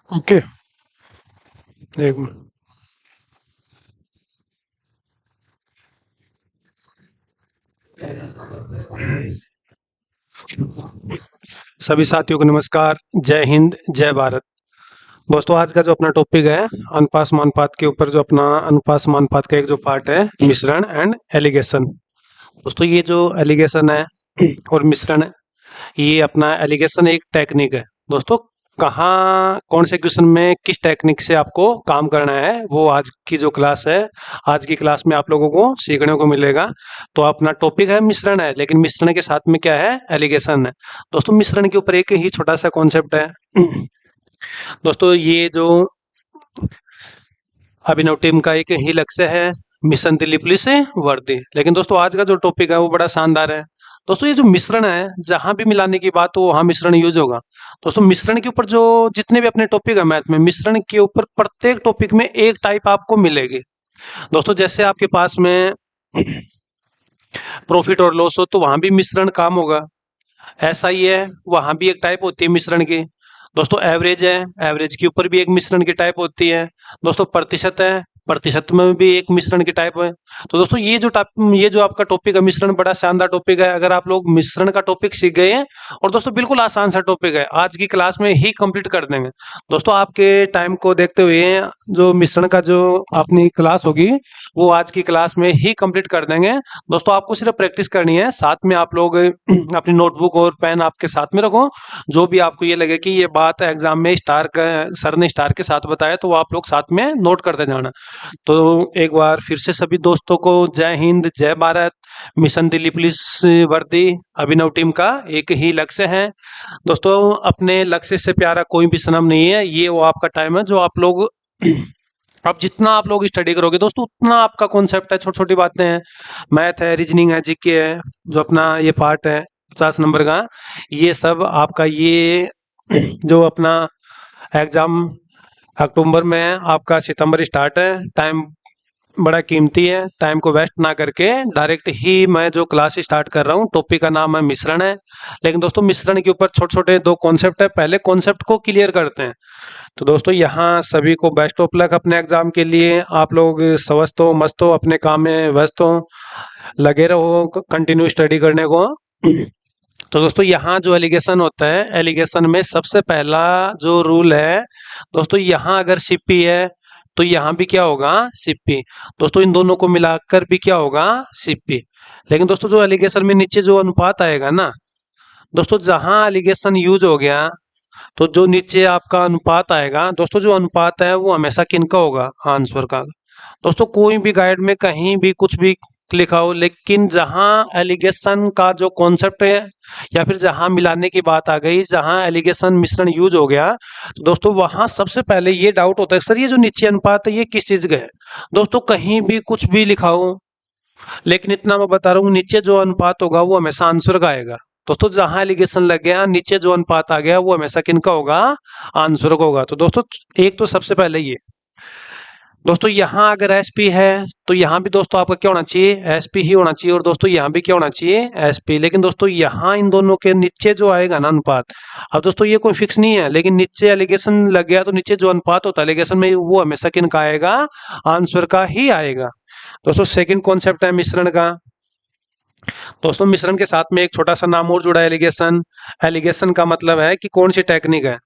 Okay. एक minute. सभी साथियों को नमस्कार। जय हिंद, जय भारत। दोस्तों, आज का जो अपना टॉपिक है अनुपात समानुपात के ऊपर, जो अपना अनुपात समानुपात का एक जो पार्ट है, मिश्रण एंड एलिगेशन। दोस्तों, ये जो एलिगेशन है और मिश्रण है, ये अपना एलिगेशन एक टेक्निक है। दोस्तों, कहाँ कौन से क्वेश्चन में किस टेक्निक से आपको काम करना है, वो आज की जो क्लास है, आज की क्लास में आप लोगों को सीखने को मिलेगा। तो अपना टॉपिक है मिश्रण है, लेकिन मिश्रण के साथ में क्या है, एलिगेशन है। दोस्तों, मिश्रण के ऊपर एक ही छोटा सा कॉन्सेप्ट है। दोस्तों, ये जो अभिनव टीम का एक ही लक्ष्य है, मिशन दिल्ली पुलिस से वर्दी। लेकिन दोस्तों, आज का जो टॉपिक है वो बड़ा शानदार है। दोस्तों, ये जो मिश्रण है, जहां भी मिलाने की बात हो वहां मिश्रण यूज होगा। दोस्तों, मिश्रण के ऊपर जो जितने भी अपने टॉपिक है मैथ में, मिश्रण के ऊपर प्रत्येक टॉपिक में एक टाइप आपको मिलेगी। दोस्तों, जैसे आपके पास में प्रॉफिट और लॉस हो तो वहां भी मिश्रण काम होगा। ऐसा ही है, वहां भी एक टाइप होती है मिश्रण की। दोस्तों, एवरेज है, एवरेज के ऊपर भी एक मिश्रण की टाइप होती है। दोस्तों, प्रतिशत है, प्रतिशत में भी एक मिश्रण की टाइप है। तो दोस्तों, ये जो आपका टॉपिक है मिश्रण, बड़ा शानदार टॉपिक है। अगर आप लोग मिश्रण का टॉपिक सीख गए हैं, और दोस्तों बिल्कुल आसान सा टॉपिक है, आज की क्लास में ही कंप्लीट कर देंगे। दोस्तों, आपके टाइम को देखते हुए जो मिश्रण का जो अपनी क्लास होगी, वो आज की क्लास में ही कंप्लीट कर देंगे। दोस्तों, आपको सिर्फ प्रैक्टिस करनी है। साथ में आप लोग अपनी नोटबुक और पेन आपके साथ में रखो। जो भी आपको ये लगे कि ये बात एग्जाम में स्टार का सर ने स्टार के साथ बताया, तो वो आप लोग साथ में नोट करते जाना। तो एक बार फिर से सभी दोस्तों को जय हिंद, जय भारत। मिशन दिल्ली पुलिस वर्दी अभिनव टीम का एक ही लक्ष्य है। दोस्तों, अपने लक्ष्य से प्यारा कोई भी सनम नहीं है। ये वो आपका टाइम है जो आप लोग अब जितना आप लोग स्टडी करोगे दोस्तों, उतना आपका कॉन्सेप्ट है, छोटी छोटी बातें हैं, मैथ है, रीजनिंग है, जीके है, जो अपना ये पार्ट है 50 नंबर का, ये सब आपका ये जो अपना एग्जाम अक्टूबर में है, आपका सितंबर स्टार्ट है। टाइम बड़ा कीमती है, टाइम को वेस्ट ना करके डायरेक्ट ही मैं जो क्लास स्टार्ट कर रहा हूँ। टॉपिक का नाम है मिश्रण है। लेकिन दोस्तों, मिश्रण के ऊपर छोटे छोटे दो कॉन्सेप्ट है, पहले कॉन्सेप्ट को क्लियर करते हैं। तो दोस्तों, यहाँ सभी को बेस्ट ऑफ लक अपने एग्जाम के लिए। आप लोग स्वस्थ हो, मस्त हो, अपने काम में व्यस्त हो, लगे रहो कंटिन्यू स्टडी करने को। तो दोस्तों, यहाँ जो एलिगेशन होता है, एलिगेशन में सबसे पहला जो रूल है, दोस्तों यहाँ अगर सिप्पी है तो यहाँ भी क्या होगा, सिप्पी। दोस्तों, इन दोनों को मिलाकर भी क्या होगा, सिप्पी। लेकिन दोस्तों, जो एलिगेशन में नीचे जो अनुपात आएगा ना, दोस्तों जहां एलिगेशन यूज हो गया, तो जो नीचे आपका अनुपात आएगा, दोस्तों जो अनुपात है वो हमेशा किनका होगा, आंसर का। दोस्तों, कोई भी गाइड में कहीं भी कुछ भी लिखा हो, लेकिन जहां एलिगेशन का जो कॉन्सेप्ट है, या फिर जहां मिलाने की बात आ गई, जहां एलिगेशन मिश्रण यूज हो गया, तो दोस्तों वहां सबसे पहले ये डाउट होता है, सर ये जो नीचे अनुपात है ये किस चीज का है। दोस्तों, कहीं भी कुछ भी लिखा हो, लेकिन इतना मैं बता रहा हूँ, नीचे जो अनुपात होगा वो हमेशा आंसर का आएगा। दोस्तों, जहां एलिगेशन लग गया, नीचे जो अनुपात आ गया, वो हमेशा किनका होगा, आंसर का होगा। तो दोस्तों, एक तो सबसे पहले ये, दोस्तों यहाँ अगर एसपी है तो यहाँ भी दोस्तों आपका क्या होना चाहिए, एसपी ही होना चाहिए। और दोस्तों यहाँ भी क्या होना चाहिए, एसपी। लेकिन दोस्तों, यहाँ इन दोनों के नीचे जो आएगा ना अनुपात, अब दोस्तों ये कोई फिक्स नहीं है, लेकिन नीचे एलिगेशन लग गया तो नीचे जो अनुपात होता है एलिगेशन में, वो हमेशा किनका आएगा, आंसर का ही आएगा। दोस्तों, सेकंड कॉन्सेप्ट है मिश्रण का। दोस्तों, मिश्रण के साथ में एक छोटा सा नाम और जुड़ा है, एलिगेशन। एलिगेशन का मतलब है कि कौन सी टेक्निक है।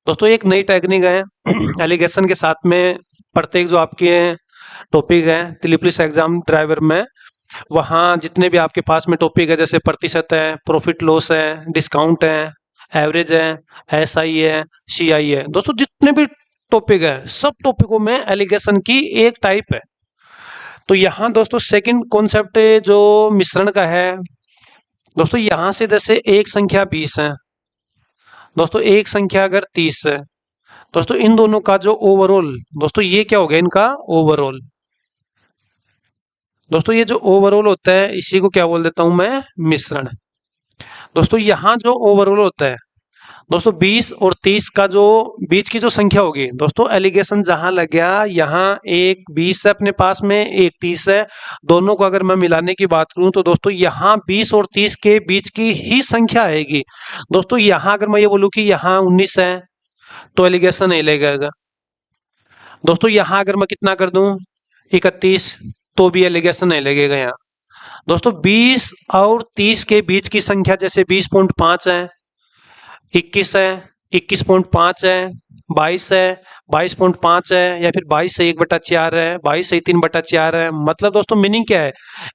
दोस्तों, एक नई टेक्निक है एलिगेशन के साथ में। प्रत्येक जो आपके टॉपिक है दिल्ली पुलिस एग्जाम ड्राइवर में, वहाँ जितने भी आपके पास में टॉपिक है, जैसे प्रतिशत है, प्रॉफिट लॉस है, डिस्काउंट है, एवरेज है, एसआई है, सीआई है, दोस्तों जितने भी टॉपिक है, सब टॉपिकों में एलिगेशन की एक टाइप है। तो यहाँ दोस्तों सेकंड कॉन्सेप्ट जो मिश्रण का है, दोस्तों यहाँ से जैसे एक संख्या 20 है, दोस्तों एक संख्या अगर 30 है, दोस्तों इन दोनों का जो ओवरऑल, दोस्तों ये क्या हो गया, इनका ओवरऑल। दोस्तों, ये जो ओवरऑल होता है इसी को क्या बोल देता हूं मैं, मिश्रण। दोस्तों, यहाँ जो ओवरऑल होता है, दोस्तों 20 और 30 का जो बीच की जो संख्या होगी, दोस्तों एलिगेशन जहां लग गया, यहाँ एक 20 है अपने पास में, एक 30 है, दोनों को अगर मैं मिलाने की बात करूं तो दोस्तों यहाँ 20 और 30 के बीच की ही संख्या आएगी। दोस्तों, यहाँ अगर मैं ये बोलूं कि यहाँ 19 है, तो एलिगेशन ए लगेगा। दोस्तों यहाँ अगर मैं कितना कर दूं 31, तो भी एलिगेशन ए लगेगा यहाँ। दोस्तों 20 और 30 के बीच की संख्या जैसे 20.5 है, 21 है, 21.5 है, 22 है, 22.5 है, या फिर 22 से 1/4 है, 22 से 3/4 है। मतलब दोस्तों मीनिंग क्या है,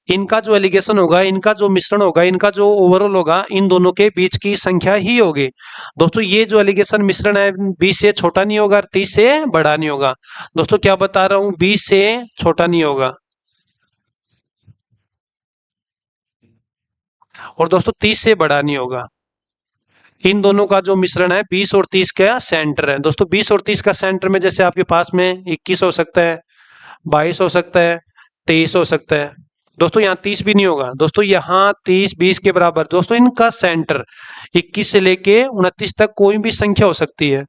इनका जो एलिगेशन होगा, इनका जो मिश्रण होगा, इनका जो ओवरऑल होगा, इन दोनों के बीच की संख्या ही होगी। दोस्तों ये जो एलिगेशन मिश्रण है 20 से छोटा नहीं होगा, 30 से बड़ा नहीं होगा। दोस्तों क्या बता रहा हूँ, 20 से छोटा नहीं होगा और दोस्तों 30 से बड़ा नहीं होगा। इन दोनों का जो मिश्रण है 20 और 30 का सेंटर है। दोस्तों 20 और 30 का सेंटर में जैसे आपके पास में 21 हो सकता है, 22 हो सकता है, 23 हो सकता है। दोस्तों यहाँ 30 भी नहीं होगा। दोस्तों यहाँ 30 20 के बराबर। दोस्तों इनका सेंटर 21 से लेके 29 तक कोई भी संख्या हो सकती है।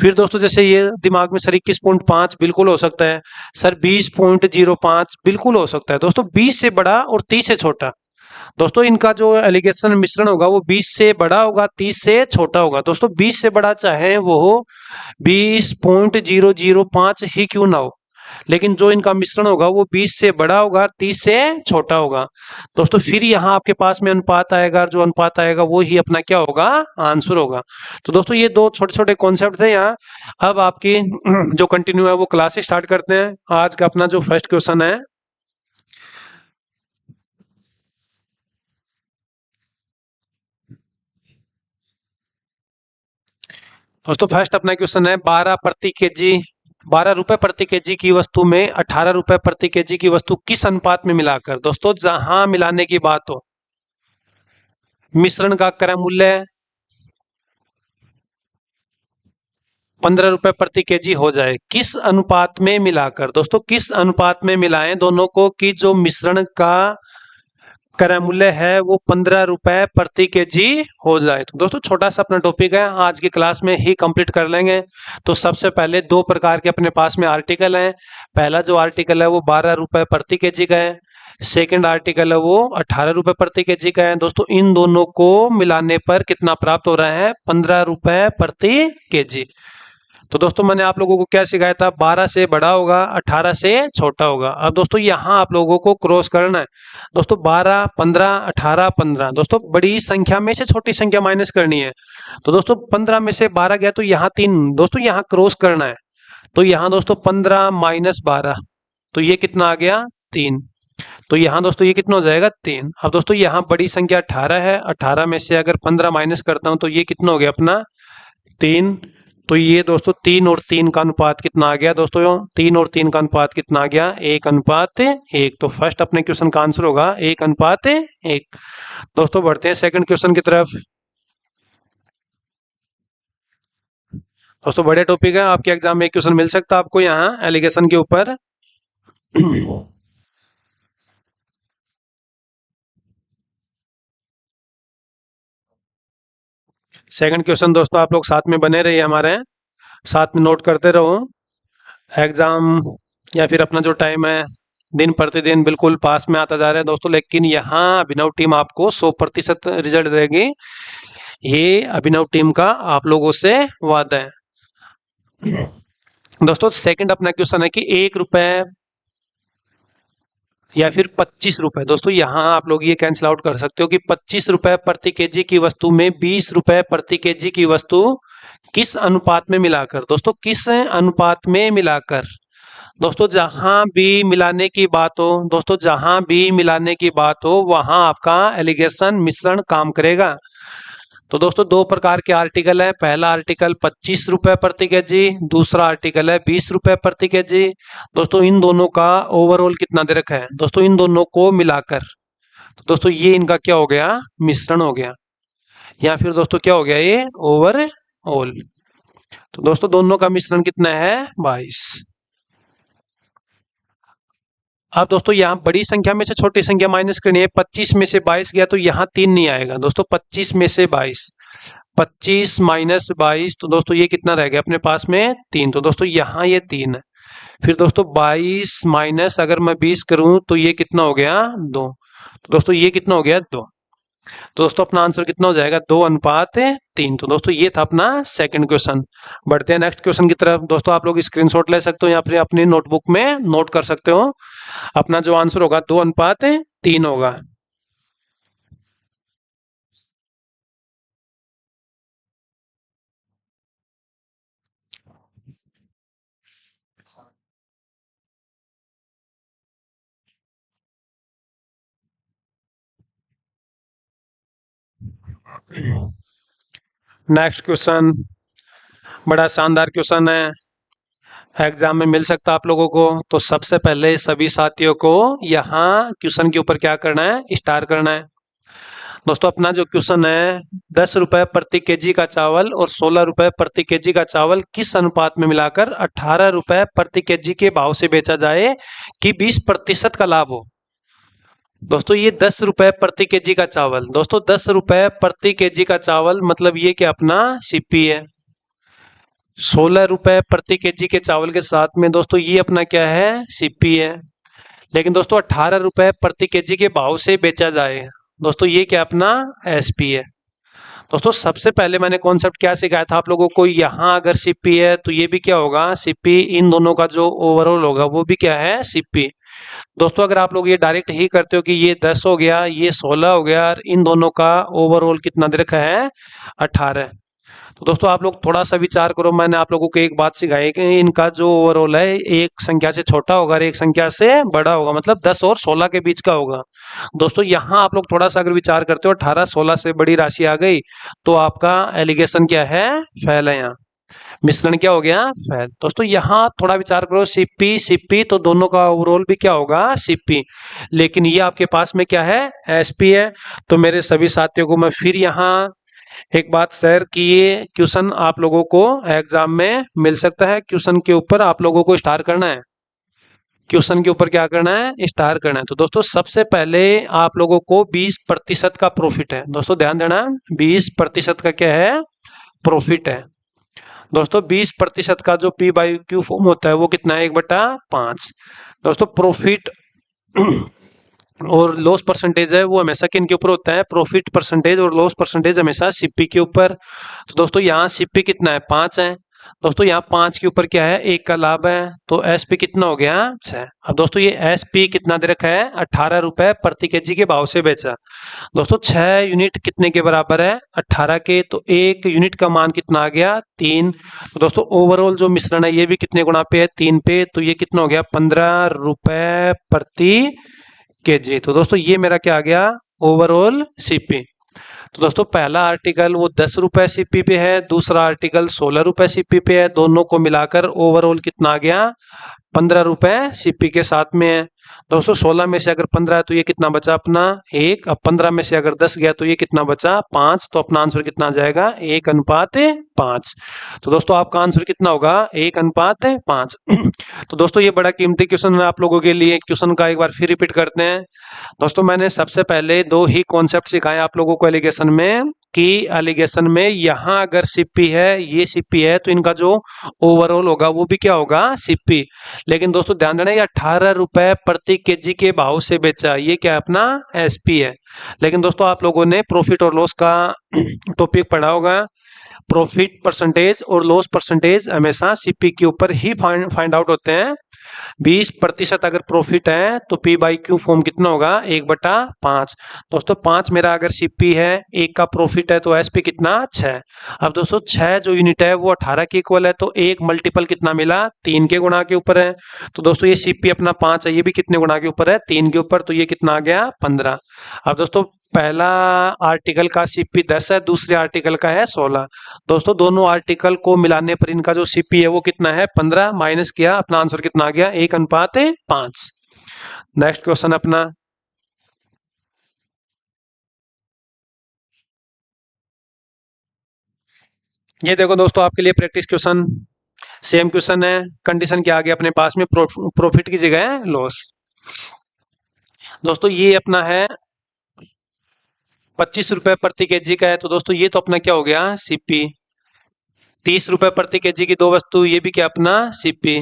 फिर दोस्तों जैसे ये दिमाग में सर 21.5 बिल्कुल हो सकता है, सर 20.05 बिल्कुल हो सकता है। दोस्तों 20 से बड़ा और 30 से छोटा। दोस्तों इनका जो एलिगेशन मिश्रण होगा वो 20 से बड़ा होगा, 30 से छोटा होगा। दोस्तों 20 से बड़ा चाहे वो 20.005 ही क्यों ना हो, लेकिन जो इनका मिश्रण होगा वो 20 से बड़ा होगा, 30 से छोटा होगा। दोस्तों फिर यहाँ आपके पास में अनुपात आएगा, जो अनुपात आएगा वो ही अपना क्या होगा, आंसर होगा। तो दोस्तों ये दो छोटे छोटे कॉन्सेप्ट थे यहाँ। अब आपकी जो कंटिन्यू है वो क्लास स्टार्ट करते हैं। आज का अपना जो फर्स्ट क्वेश्चन है, दोस्तों फर्स्ट अपना क्वेश्चन है 12 रुपए प्रति केजी की वस्तु में 18 रुपए प्रति केजी की वस्तु किस अनुपात में मिलाकर। दोस्तों जहां मिलाने की बात हो, मिश्रण का क्रय मूल्य 15 रुपए प्रति केजी हो जाए, किस अनुपात में मिलाकर। दोस्तों किस अनुपात में मिलाएं दोनों को कि जो मिश्रण का क्रय मूल्य है वो 15 रुपए प्रति केजी हो जाए। तो दोस्तों छोटा सा अपना टॉपिक है, आज की क्लास में ही कंप्लीट कर लेंगे। तो सबसे पहले दो प्रकार के अपने पास में आर्टिकल हैं। पहला जो आर्टिकल है वो 12 रुपए प्रति केजी का है, सेकंड आर्टिकल है वो 18 रुपए प्रति केजी का है। दोस्तों इन दोनों को मिलाने पर कितना प्राप्त हो रहा है, 15 रुपए प्रति केजी। तो दोस्तों मैंने आप लोगों को क्या सिखाया था, 12 से बड़ा होगा, 18 से छोटा होगा। अब दोस्तों यहाँ आप लोगों को क्रॉस करना है। दोस्तों 12 15 18 15। दोस्तों बड़ी संख्या में से छोटी संख्या माइनस करनी है। तो दोस्तों 15 में से 12 गया तो यहाँ 3। दोस्तों यहाँ क्रॉस करना है। तो यहाँ दोस्तों 15 माइनस 12, तो ये कितना आ गया, 3। तो यहाँ दोस्तों ये कितना हो जाएगा, 3। अब दोस्तों यहाँ बड़ी संख्या 18 है, 18 में से अगर 15 माइनस करता हूँ तो ये कितना हो गया अपना, 3। तो ये दोस्तों 3 और 3 का अनुपात कितना आ गया, दोस्तों 3 और 3 का अनुपात कितना आ गया, 1:1। तो फर्स्ट अपने क्वेश्चन का आंसर होगा 1:1। दोस्तों बढ़ते हैं सेकंड क्वेश्चन की तरफ। दोस्तों बड़े टॉपिक है, आपके एग्जाम में एक क्वेश्चन मिल सकता है आपको यहाँ एलिगेशन के ऊपर। सेकंड क्वेश्चन दोस्तों आप लोग साथ में बने रहिए, हमारे साथ में नोट करते रहो। एग्जाम या फिर अपना जो टाइम है दिन प्रतिदिन बिल्कुल पास में आता जा रहा है दोस्तों, लेकिन यहाँ अभिनव टीम आपको 100% रिजल्ट देगी। ये अभिनव टीम का आप लोगों से वादा है। दोस्तों सेकंड अपना क्वेश्चन है कि 1 रुपए या फिर 25 रुपए। दोस्तों यहाँ आप लोग ये कैंसिल आउट कर सकते हो कि 25 रुपए प्रति केजी की वस्तु में 20 रुपए प्रति केजी की वस्तु किस अनुपात में मिलाकर। दोस्तों किस अनुपात में मिलाकर। दोस्तों जहां भी मिलाने की बात हो, दोस्तों जहां भी मिलाने की बात हो वहां आपका एलिगेशन मिश्रण काम करेगा। तो दोस्तों दो प्रकार के आर्टिकल है। पहला आर्टिकल 25 रुपए प्रति केजी, दूसरा आर्टिकल है 20 रुपए प्रति केजी। दोस्तों इन दोनों का ओवरऑल कितना दे रखा है, दोस्तों इन दोनों को मिलाकर। तो दोस्तों ये इनका क्या हो गया, मिश्रण हो गया, या फिर दोस्तों क्या हो गया, ये ओवरऑल। तो दोस्तों दोनों का मिश्रण कितना है, 22। अब दोस्तों यहाँ बड़ी संख्या में से छोटी संख्या माइनस करनी है। 25 में से 22 गया तो यहाँ 3 नहीं आएगा। दोस्तों 25 में से 22, 25 माइनस 22, तो दोस्तों ये कितना रह गया अपने पास में, 3। तो दोस्तों यहाँ ये 3 है। फिर दोस्तों 22 माइनस अगर मैं 20 करूं तो ये कितना हो गया, 2। तो दोस्तों ये कितना हो गया, 2। तो दोस्तों अपना आंसर कितना हो जाएगा, 2:3। तो दोस्तों ये था अपना सेकंड क्वेश्चन। बढ़ते हैं नेक्स्ट क्वेश्चन की तरफ। दोस्तों आप लोग स्क्रीनशॉट ले सकते हो या फिर अपनी नोटबुक में नोट कर सकते हो। अपना जो आंसर होगा 2:3 होगा। नेक्स्ट क्वेश्चन बड़ा शानदार क्वेश्चन है, एग्जाम में मिल सकता है आप लोगों को। तो सबसे पहले सभी साथियों को यहाँ क्वेश्चन के ऊपर क्या करना है, स्टार करना है। दोस्तों अपना जो क्वेश्चन है, 10 रुपए प्रति केजी का चावल और 16 रुपए प्रति केजी का चावल किस अनुपात में मिलाकर 18 रुपए प्रति केजी के भाव से बेचा जाए कि 20% का लाभ हो। दोस्तों ये 10 रुपए प्रति केजी का चावल, दोस्तों 10 रुपए प्रति केजी का चावल मतलब ये कि अपना सीपी है। 16 रुपए प्रति केजी के चावल के साथ में दोस्तों ये अपना क्या है, सीपी है। लेकिन दोस्तों 18 रुपए प्रति केजी के भाव से बेचा जाए, दोस्तों ये क्या अपना एसपी है। दोस्तों सबसे पहले मैंने कॉन्सेप्ट क्या सिखाया था आप लोगों को, यहाँ अगर सीपी है तो ये भी क्या होगा, सीपी। इन दोनों का जो ओवरऑल होगा वो भी क्या है, सीपी। दोस्तों अगर आप लोग ये डायरेक्ट ही करते हो कि ये 10 हो गया, ये 16 हो गया और इन दोनों का ओवरऑल कितना दे रखा है, 18। तो दोस्तों आप लोग थोड़ा सा विचार करो, मैंने आप लोगों को एक बात सिखाई कि इनका जो ओवरऑल है एक संख्या से छोटा होगा और एक संख्या से बड़ा होगा, मतलब 10 और 16 के बीच का होगा। दोस्तों यहाँ आप लोग थोड़ा सा अगर विचार करते हो, 18 16 से बड़ी राशि आ गई तो आपका एलिगेशन क्या है, फेल है। यहाँ मिश्रण क्या हो गया, फेल। दोस्तों यहाँ थोड़ा विचार करो, सीपी सीपी तो दोनों का ओवरऑल भी क्या होगा, सीपी। लेकिन ये आपके पास में क्या है, एसपी है। तो मेरे सभी साथियों को मैं फिर यहाँ एक बात शेयर की, ये क्वेश्चन आप लोगों को एग्जाम में मिल सकता है। क्वेश्चन के ऊपर आप लोगों को स्टार करना है, क्वेश्चन के ऊपर क्या करना है, स्टार करना है। तो दोस्तों सबसे पहले आप लोगों को 20% का प्रॉफिट है। दोस्तों ध्यान देना, 20% का क्या है, प्रॉफिट है। दोस्तों 20% का जो पी बाई क्यू फॉर्म होता है वो कितना है, 1/5। दोस्तों प्रॉफिट और लॉस परसेंटेज है वो हमेशा किन के ऊपर होता है, प्रॉफिट परसेंटेज और लॉस परसेंटेज हमेशा सीपी के ऊपर। तो दोस्तों यहाँ सीपी कितना है, 5 है। दोस्तों यहाँ 5 के ऊपर क्या है, 1 का लाभ है, तो एसपी कितना हो गया, 6। अब दोस्तों ये एसपी कितना दे रखा है, 18 रुपए प्रति केजी के भाव से बेचा। दोस्तों 6 यूनिट कितने के बराबर है, 18 के, तो 1 यूनिट का मान कितना आ गया, 3। तो दोस्तों ओवरऑल जो मिश्रण है ये भी कितने गुणा पे है, 3 पे, तो ये कितना हो गया, 15 रुपए प्रति केजी। तो दोस्तों ये मेरा क्या आ गया, ओवरऑल सीपी। तो दोस्तों पहला आर्टिकल वो 10 रुपए सीपी पे है, दूसरा आर्टिकल 16 रुपए सीपी पे है, दोनों को मिलाकर ओवरऑल कितना आ गया, 15 रुपए सीपी के साथ में है। दोस्तों 16 में से अगर 15 है तो ये कितना बचा अपना, 1। अब 15 में से अगर 10 गया तो ये कितना बचा, 5। तो अपना आंसर कितना आ जाएगा, 1:5। तो दोस्तों आपका आंसर कितना होगा, 1:5। तो दोस्तों ये बड़ा कीमती क्वेश्चन है आप लोगों के लिए। क्वेश्चन का एक बार फिर रिपीट करते हैं। दोस्तों मैंने सबसे पहले 2 ही कॉन्सेप्ट सिखाए आप लोगों को एलिगेशन में, कि एलिगेशन में यहाँ अगर सीपी है, ये सीपी है, तो इनका जो ओवरऑल होगा वो भी क्या होगा, सीपी। लेकिन दोस्तों ध्यान देना, ये 18 रुपए प्रति केजी के भाव से बेचा, ये क्या है अपना एसपी है। लेकिन दोस्तों आप लोगों ने प्रॉफिट और लॉस का टॉपिक पढ़ा होगा, प्रॉफिट परसेंटेज और लॉस परसेंटेज हमेशा सीपी के ऊपर ही फाइंड आउट होते हैं। 20% अगर प्रॉफिट है तो पी बाई क्यू फॉर्म कितना होगा, 1/5। दोस्तों 5 मेरा अगर सीपी है, 1 का प्रॉफिट है, तो एसपी कितना, 6। अब दोस्तों 6 जो यूनिट है वो 18 के इक्वल है, तो 1 मल्टीपल कितना मिला, 3 के गुणा के ऊपर है। तो दोस्तों ये सीपी अपना 5 है, ये भी कितने गुणा के ऊपर है, 3 के ऊपर, तो ये कितना आ गया, 15। अब दोस्तों पहला आर्टिकल का सीपी 10 है, दूसरे आर्टिकल का है 16। दोस्तों दोनों आर्टिकल को मिलाने पर इनका जो सीपी है वो कितना है, 15। माइनस किया, अपना आंसर कितना आ गया, 1:5। नेक्स्ट क्वेश्चन अपना, ये देखो दोस्तों आपके लिए प्रैक्टिस क्वेश्चन, सेम क्वेश्चन है। कंडीशन क्या आ गया अपने पास में, प्रॉफिट की जगह है लॉस। दोस्तों ये अपना है 25 रुपए प्रति केजी का है, तो दोस्तों ये तो अपना क्या हो गया, सीपी। 30 रुपए प्रति केजी की 2 वस्तु, ये भी क्या अपना सीपी।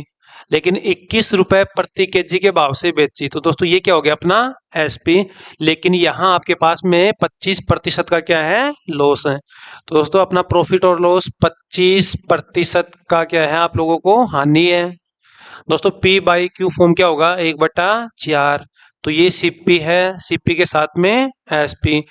लेकिन 21 रुपए प्रति केजी के भाव से बेची, तो दोस्तों ये क्या हो गया अपना एसपी। लेकिन यहाँ आपके पास में 25% का क्या है लॉस है। तो दोस्तों अपना प्रॉफिट और लॉस 25% का क्या है आप लोगों को हानि है। दोस्तों पी बाई क्यू फॉर्म क्या होगा 1/4। तो ये सीपी है, सीपी के साथ में एसपी।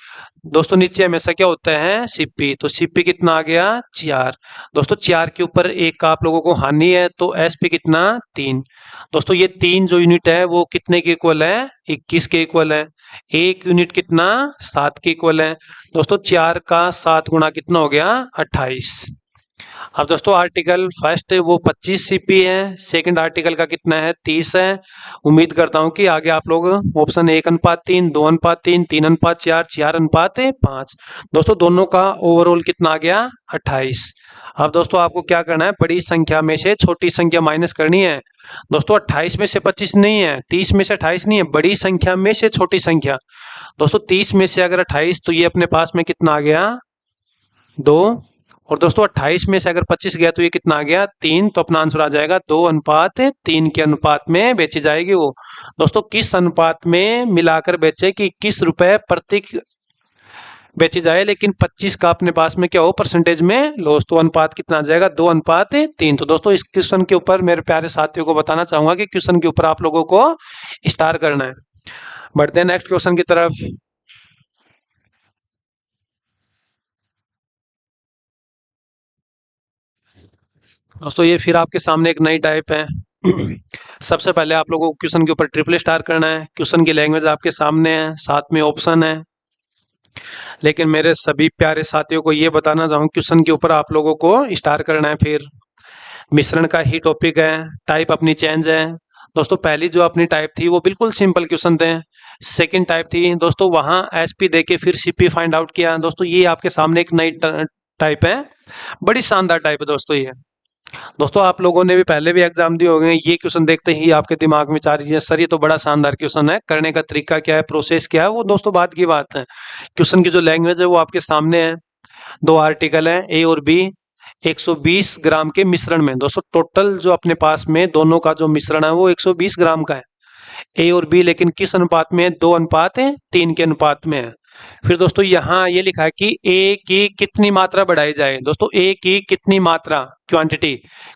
दोस्तों नीचे हमेशा क्या होता है सीपी, तो सीपी कितना आ गया 4। दोस्तों 4 के ऊपर 1 का आप लोगों को हानि है, तो एसपी कितना 3। दोस्तों ये 3 जो यूनिट है वो कितने के इक्वल है 21 के इक्वल है। 1 यूनिट कितना 7 के इक्वल है। दोस्तों 4 का 7 गुणा कितना हो गया 28। अब दोस्तों आर्टिकल फर्स्ट वो 25 सीपी है, सेकंड आर्टिकल का कितना है 30 है। उम्मीद करता हूं कि आगे आप लोग ऑप्शन 1:3, 2:3, 3:4, 4:5। दोस्तों दोनों का ओवरऑल कितना आ गया 28। अब दोस्तों आपको क्या करना है, बड़ी संख्या में से छोटी संख्या माइनस करनी है। दोस्तों 28 में से 25 नहीं है, 30 में से 28 नहीं है, बड़ी संख्या में से छोटी संख्या। दोस्तों 30 में से अगर 28, तो ये अपने पास में कितना आ गया 2। और दोस्तों 28 में से अगर 25 गया तो ये कितना आ गया 3। तो अपना आंसर आ जाएगा 2:3 के अनुपात में बेची जाएगी वो। दोस्तों किस अनुपात में मिलाकर बेचे कि 21 रुपए प्रति बेची जाए, लेकिन 25 का अपने पास में क्या हो परसेंटेज में लॉस। तो अनुपात कितना आ जाएगा 2:3। तो दोस्तों इस क्वेश्चन के ऊपर मेरे प्यारे साथियों को बताना चाहूंगा कि क्वेश्चन के ऊपर आप लोगों को स्टार करना है। बढ़ते हैं नेक्स्ट क्वेश्चन की तरफ। दोस्तों ये फिर आपके सामने एक नई टाइप है। सबसे पहले आप लोगों को क्वेश्चन के ऊपर ट्रिपल स्टार करना है। क्वेश्चन की लैंग्वेज आपके सामने है, साथ में ऑप्शन है। लेकिन मेरे सभी प्यारे साथियों को ये बताना चाहूँ क्वेश्चन के ऊपर आप लोगों को स्टार करना है। फिर मिश्रण का ही टॉपिक है, टाइप अपनी चेंज है। दोस्तों पहली जो अपनी टाइप थी वो बिल्कुल सिंपल क्वेश्चन थे। सेकंड टाइप थी दोस्तों वहां एसपी देके फिर सीपी फाइंड आउट किया। दोस्तों ये आपके सामने एक नई टाइप है, बड़ी शानदार टाइप है दोस्तों ये। दोस्तों आप लोगों ने भी पहले भी एग्जाम दिए होंगे, ये क्वेश्चन देखते ही आपके दिमाग में चार चीजें, सर ये तो बड़ा शानदार क्वेश्चन है, करने का तरीका क्या है, प्रोसेस क्या है, वो दोस्तों बात की बात है। क्वेश्चन की जो लैंग्वेज है वो आपके सामने है। 2 आर्टिकल है ए और बी, 120 ग्राम के मिश्रण में। दोस्तों टोटल जो अपने पास में दोनों का जो मिश्रण है वो 120 ग्राम का है, ए और बी, लेकिन किस अनुपात में है 2:3 के अनुपात में है। फिर दोस्तों यहाँ ये लिखा है कि ए की कितनी मात्रा बढ़ाई जाए। दोस्तों ए की कितनी मात्रा क्वांटिटी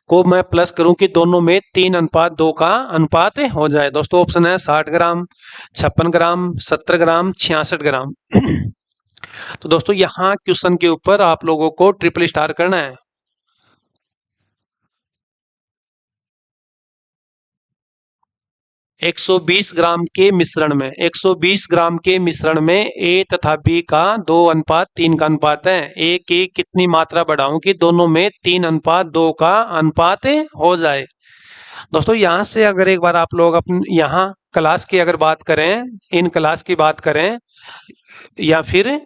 को मैं प्लस करूं कि दोनों में 3:2 का अनुपात हो जाए। दोस्तों ऑप्शन है 60 ग्राम, 56 ग्राम, 70 ग्राम, 66 ग्राम। तो दोस्तों यहाँ क्वेश्चन के ऊपर आप लोगों को ट्रिपल स्टार करना है। 120 ग्राम के मिश्रण में, 120 ग्राम के मिश्रण में ए तथा बी का 2:3 का अनुपात है। ए की कितनी मात्रा बढ़ाऊं कि दोनों में 3:2 का अनुपात हो जाए। दोस्तों यहाँ से अगर एक बार आप लोग अपन यहाँ क्लास की अगर बात करें, इन क्लास की बात करें या फिर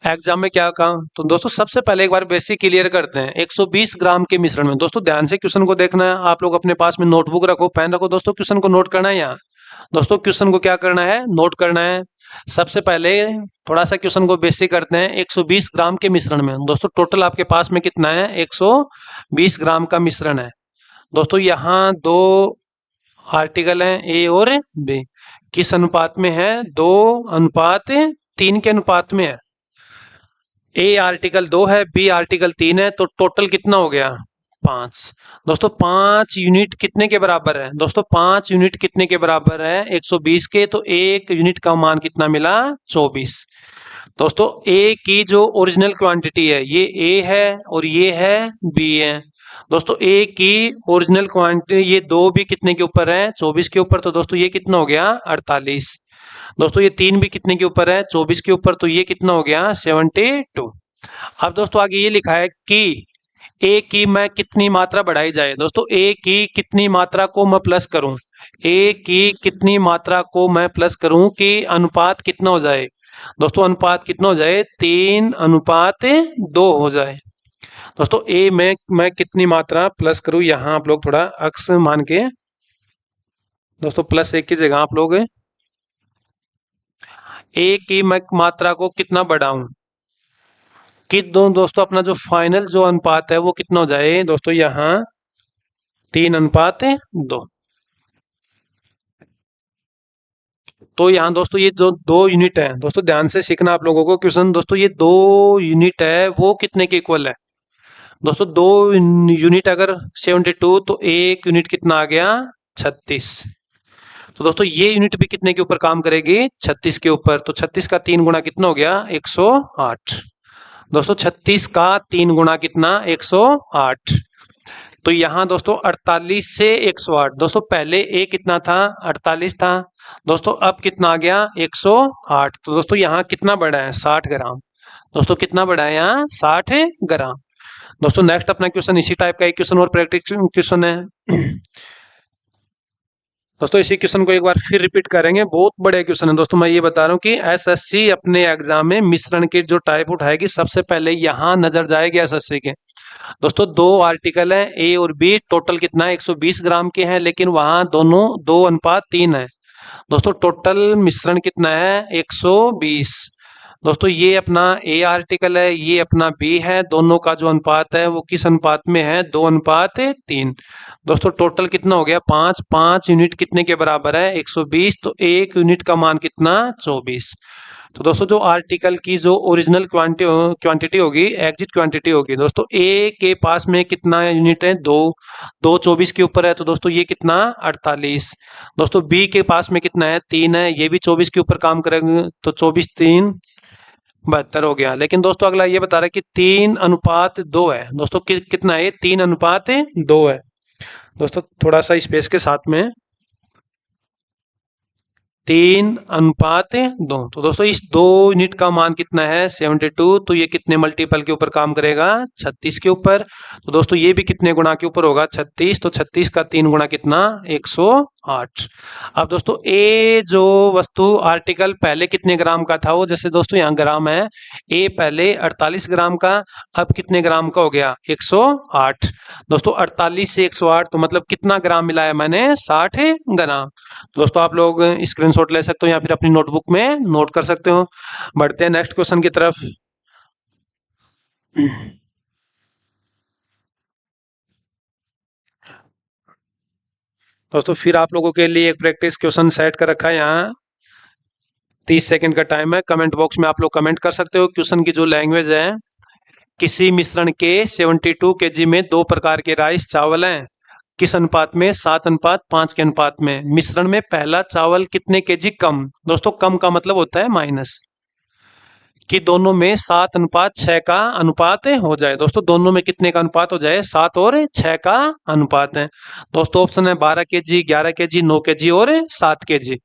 एग्जाम में क्या कहा, तो दोस्तों सबसे पहले एक बार बेसिक क्लियर करते हैं। 120 ग्राम के मिश्रण में, दोस्तों ध्यान से क्वेश्चन को देखना है। आप लोग अपने पास में नोटबुक रखो, पेन रखो, दोस्तों क्वेश्चन को नोट करना है। यहाँ दोस्तों क्वेश्चन को क्या करना है नोट करना है। सबसे पहले थोड़ा सा क्वेश्चन को बेसिक करते हैं। 120 ग्राम के मिश्रण में दोस्तों टोटल आपके पास में कितना है 120 ग्राम का मिश्रण है। दोस्तों यहाँ 2 आर्टिकल हैं ए और बी, किस अनुपात में है 2:3 के अनुपात में है। ए आर्टिकल 2 है, बी आर्टिकल 3 है, तो टोटल कितना हो गया 5। दोस्तों 5 यूनिट कितने के बराबर है, दोस्तों 5 यूनिट कितने के बराबर है 120 के, तो 1 यूनिट का मान कितना मिला 24। दोस्तों ए की जो ओरिजिनल क्वांटिटी है ये ए है और ये है बी है। दोस्तों ए की ओरिजिनल क्वांटिटी ये 2 भी कितने के ऊपर है 24 के ऊपर, तो दोस्तों ये कितना हो गया 48। दोस्तों ये 3 भी कितने के ऊपर है 24 के ऊपर, तो ये कितना हो गया 72। अब दोस्तों आगे ये लिखा है कि ए की मैं कितनी मात्रा बढ़ाई जाए। दोस्तों ए की कितनी मात्रा को मैं प्लस करूं, ए की कितनी मात्रा को मैं प्लस करूं कि अनुपात कितना हो जाए। दोस्तों अनुपात कितना हो जाए 3:2 हो जाए। दोस्तों ए में मैं कितनी मात्रा प्लस करूं, यहाँ आप लोग थोड़ा अक्स मान के दोस्तों +1 की जगह आप लोग ए की मैं मात्रा को कितना बढ़ाऊं कि दोस्तों अपना जो फाइनल जो अनुपात है वो कितना हो जाए। दोस्तों यहाँ 3:2। तो यहाँ दोस्तों ये जो दो यूनिट है, दोस्तों ध्यान से सीखना आप लोगों को क्वेश्चन। दोस्तों ये दो यूनिट है वो कितने के इक्वल है? दोस्तों दो यूनिट अगर 72 तो एक यूनिट कितना आ गया? 36। तो दोस्तों ये यूनिट भी कितने के ऊपर काम करेगी? 36 के ऊपर। तो 36 का 3 गुना कितना हो गया? 108। दोस्तों 36 का 3 गुना कितना? 108। तो यहाँ दोस्तों 48 से 108। दोस्तों पहले ए कितना था? 48 था। दोस्तों अब कितना आ गया? 108। तो दोस्तों यहाँ कितना बढ़ा है? 60 ग्राम। दोस्तों कितना बढ़ा है यहाँ? 60 ग्राम। दोस्तों नेक्स्ट अपना क्वेश्चन इसी टाइप का एक क्वेश्चन और प्रैक्टिस क्वेश्चन है। दोस्तों इसी क्वेश्चन को एक बार फिर रिपीट करेंगे, बहुत बड़े क्वेश्चन है। दोस्तों मैं ये बता रहा हूँ कि एसएससी अपने एग्जाम में मिश्रण के जो टाइप उठाएगी सबसे पहले यहाँ नजर जाएगी एसएससी के। दोस्तों दो आर्टिकल है ए और बी, टोटल कितना है? 120 ग्राम के हैं, लेकिन वहां दोनों 2:3 है। दोस्तों टोटल मिश्रण कितना है? 120। दोस्तों ये अपना ए आर्टिकल है, ये अपना बी है, दोनों का जो अनुपात है वो किस अनुपात में है? 2:3। दोस्तों टोटल कितना हो गया? 5। 5 यूनिट कितने के बराबर है? 120। तो एक यूनिट का मान कितना? 24। तो दोस्तों जो आर्टिकल की जो ओरिजिनल क्वांटिटी होगी, एग्जिट क्वांटिटी होगी, दोस्तों ए के पास में कितना यूनिट है? 2। 2 24 के ऊपर है, तो दोस्तों ये कितना? 48। दोस्तों बी के पास में कितना है? 3 है, ये भी 24 के ऊपर काम करेंगे, तो 24 3 72 हो गया। लेकिन दोस्तों अगला ये बता रहा है कि 3:2 है। दोस्तों कितना है? 3:2 है। दोस्तों थोड़ा सा स्पेस के साथ में 3:2। तो दोस्तों इस दो यूनिट का मान कितना है? 72। तो ये कितने मल्टीपल के ऊपर काम करेगा? 36 के ऊपर। तो दोस्तों ये भी कितने गुणा के ऊपर होगा? 36। तो 36 का 3 गुणा कितना? 108। अब दोस्तों ए जो वस्तु आर्टिकल पहले कितने ग्राम का था? वो जैसे दोस्तों यहाँ ग्राम है, ए पहले 48 ग्राम का, अब कितने ग्राम का हो गया? 108। दोस्तों 48 से 108 तो मतलब कितना ग्राम मिलाया मैंने? 60 ग्राम। दोस्तों आप लोग स्क्रीनशॉट ले सकते हो या फिर अपनी नोटबुक में नोट कर सकते हो। बढ़ते हैं नेक्स्ट क्वेश्चन की तरफ। दोस्तों फिर आप लोगों के लिए एक प्रैक्टिस क्वेश्चन सेट कर रखा है यहाँ। 30 सेकंड का टाइम है, कमेंट बॉक्स में आप लोग कमेंट कर सकते हो। क्वेश्चन की जो लैंग्वेज है, किसी मिश्रण के 72 केजी में दो प्रकार के राइस चावल हैं, किस अनुपात में? 7:5 के अनुपात में। मिश्रण में पहला चावल कितने केजी कम? दोस्तों कम का मतलब होता है माइनस, कि दोनों में 7:6 का अनुपात हो जाए। दोस्तों दोनों में कितने का अनुपात हो जाए? 7 और 6 का अनुपात है। दोस्तों ऑप्शन है 12 केजी, 11 केजी, 9 केजी और 7 केजी।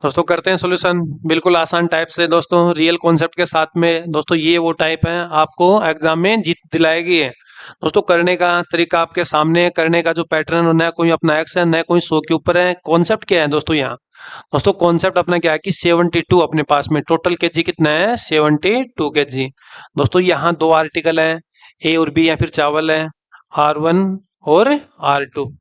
दोस्तों करते हैं सॉल्यूशन बिल्कुल आसान टाइप से, दोस्तों रियल कॉन्सेप्ट के साथ में। दोस्तों ये वो टाइप है आपको एग्जाम में जीत दिलाएगी है। दोस्तों करने का तरीका आपके सामने है, करने का जो पैटर्न है, न कोई अपना एक्स है न कोई 100 के ऊपर है। कॉन्सेप्ट क्या है दोस्तों यहाँ? दोस्तों कॉन्सेप्ट अपना क्या है कि 72 अपने पास में टोटल केजी कितना है? 72 केजी। दोस्तों यहाँ दो आर्टिकल है, ए और बी या फिर चावल है, R1 और R2।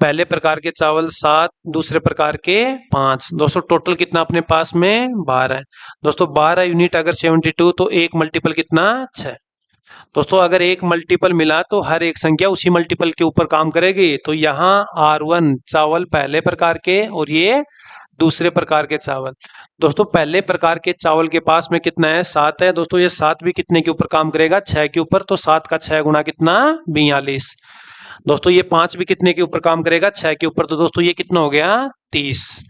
पहले प्रकार के चावल 7, दूसरे प्रकार के 5। दोस्तों टोटल कितना अपने पास में? 12 है। दोस्तों 12 यूनिट अगर 72 तो एक मल्टीपल कितना? 6। दोस्तों अगर एक मल्टीपल मिला तो हर एक संख्या उसी मल्टीपल के ऊपर काम करेगी। तो यहाँ R1 चावल पहले प्रकार के और ये दूसरे प्रकार के चावल। दोस्तों पहले प्रकार के चावल के पास में कितना है? 7 है। दोस्तों ये 7 भी कितने के ऊपर काम करेगा? 6 के ऊपर। तो 7 का 6 गुना कितना? 42। दोस्तों ये 5 भी कितने के ऊपर काम करेगा? 6 के ऊपर। तो दोस्तों ये कितना हो गया? 30।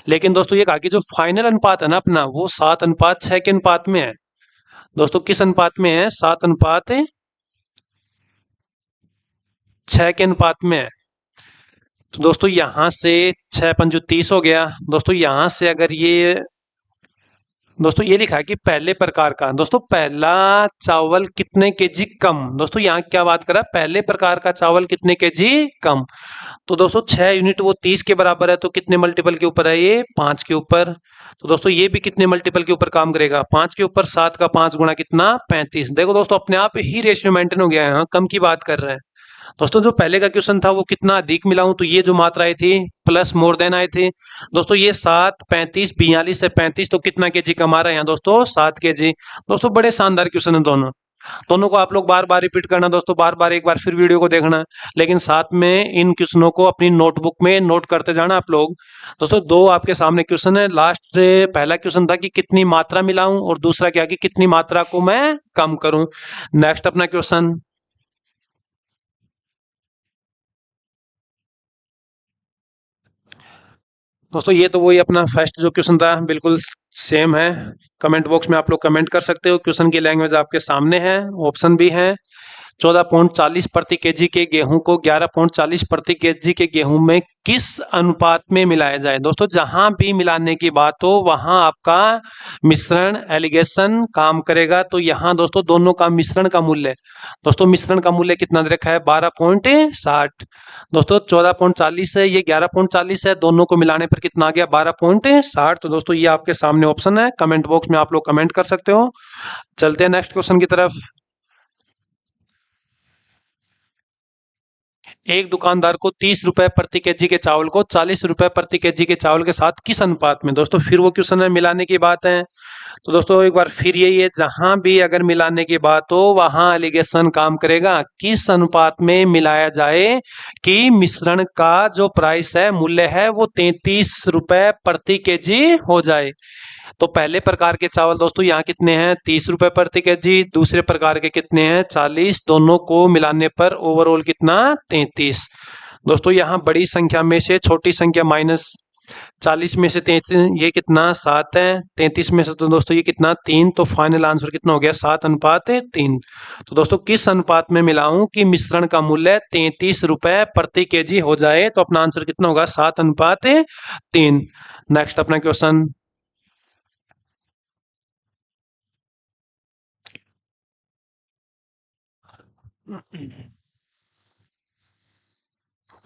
लेकिन दोस्तों ये कहा कि जो फाइनल अनुपात है ना अपना, वो 7:6 के अनुपात में है। दोस्तों किस अनुपात में है? 7:6 के अनुपात में है। तो दोस्तों यहां से 6 पंजू 30 हो गया। दोस्तों यहां से अगर ये दोस्तों ये लिखा है कि पहले प्रकार का, दोस्तों पहला चावल कितने केजी कम। दोस्तों यहाँ क्या बात करा, पहले प्रकार का चावल कितने केजी कम। तो दोस्तों 6 यूनिट वो 30 के बराबर है, तो कितने मल्टीपल के ऊपर है ये, 5 के ऊपर। तो दोस्तों ये भी कितने मल्टीपल के ऊपर काम करेगा, 5 के ऊपर, 7 का 5 गुणा कितना, 35। देखो दोस्तों अपने आप ही रेशियो मेंटेन हो गया है, यहाँ कम की बात कर रहे हैं। दोस्तों जो पहले का क्वेश्चन था वो कितना अधिक मिलाऊं, तो ये जो मात्रा आई थी प्लस मोर देन आए थे। दोस्तों ये 7, 35, 42 से 35, तो कितना केजी कमा रहे हैं यहाँ दोस्तों, 7 केजी। दोस्तों बड़े शानदार क्वेश्चन है दोनों, दोनों को आप लोग बार बार रिपीट करना दोस्तों, बार बार एक बार फिर वीडियो को देखना, लेकिन साथ में इन क्वेश्चनों को अपनी नोटबुक में नोट करते जाना आप लोग। दोस्तों दो आपके सामने क्वेश्चन है, लास्ट पहला क्वेश्चन था कि कितनी मात्रा मिलाऊं, और दूसरा क्या कि कितनी मात्रा को मैं कम करूं। नेक्स्ट अपना क्वेश्चन, दोस्तों ये तो वही अपना फर्स्ट जो क्वेश्चन था बिल्कुल सेम है। कमेंट बॉक्स में आप लोग कमेंट कर सकते हो, क्वेश्चन की लैंग्वेज आपके सामने है, ऑप्शन भी है। 14.40 प्रति केजी के गेहूं को 11.40 प्रति केजी के गेहूं में किस अनुपात में मिलाया जाए। दोस्तों जहां भी मिलाने की बात हो वहां आपका मिश्रण एलिगेशन काम करेगा। तो यहाँ दोस्तों दोनों का मिश्रण का मूल्य, दोस्तों मिश्रण का मूल्य कितना दे रखा है, 12.60। दोस्तों 14.40 है, ये 11.40 है, दोनों को मिलाने पर कितना आ गया, 12.60। तो दोस्तों ये आपके सामने ऑप्शन है, कमेंट बॉक्स में आप लोग कमेंट कर सकते हो। चलते हैं नेक्स्ट क्वेश्चन की तरफ। एक दुकानदार को 30 रुपए प्रति केजी के चावल को 40 रुपए प्रति केजी के चावल के साथ किस अनुपात में, दोस्तों फिर वो क्वेश्चन है, मिलाने की बात है। तो दोस्तों एक बार फिर यही है, जहां भी अगर मिलाने की बात हो वहां एलिगेशन काम करेगा। किस अनुपात में मिलाया जाए कि मिश्रण का जो प्राइस है, मूल्य है, वो 33 रुपए प्रति केजी हो जाए। तो पहले प्रकार के चावल दोस्तों यहाँ कितने हैं, 30 रुपए प्रति केजी, दूसरे प्रकार के कितने हैं, 40, दोनों को मिलाने पर ओवरऑल कितना, 33। दोस्तों यहाँ बड़ी संख्या में से छोटी संख्या माइनस, 40 में से 33 ये कितना, 7 है, 33 में से तो दोस्तों ये कितना, 3। तो फाइनल आंसर कितना हो गया, 7:3। तो दोस्तों किस अनुपात में मिलाऊं कि मिश्रण का मूल्य 33 रुपए प्रति केजी हो जाए, तो अपना आंसर कितना होगा, 7:3। नेक्स्ट अपना क्वेश्चन,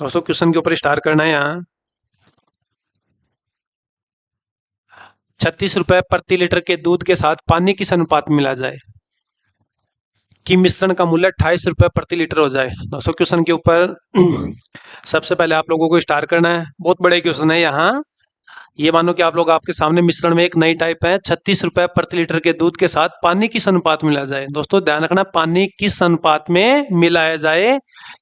दोस्तों क्वेश्चन के ऊपर स्टार करना है यहाँ। 36 रुपए प्रति लीटर के दूध के साथ पानी किस अनुपात में मिला जाए कि मिश्रण का मूल्य 28 रुपए प्रति लीटर हो जाए। दोस्तों क्वेश्चन के ऊपर सबसे पहले आप लोगों को स्टार करना है, बहुत बड़े क्वेश्चन है यहाँ। ये मानो कि आप लोग, आपके सामने मिश्रण में एक नई टाइप है, 36 रुपए प्रति लीटर के दूध के साथ पानी किस अनुपात में मिलाया जाए। दोस्तों ध्यान रखना, पानी किस अनुपात में मिलाया जाए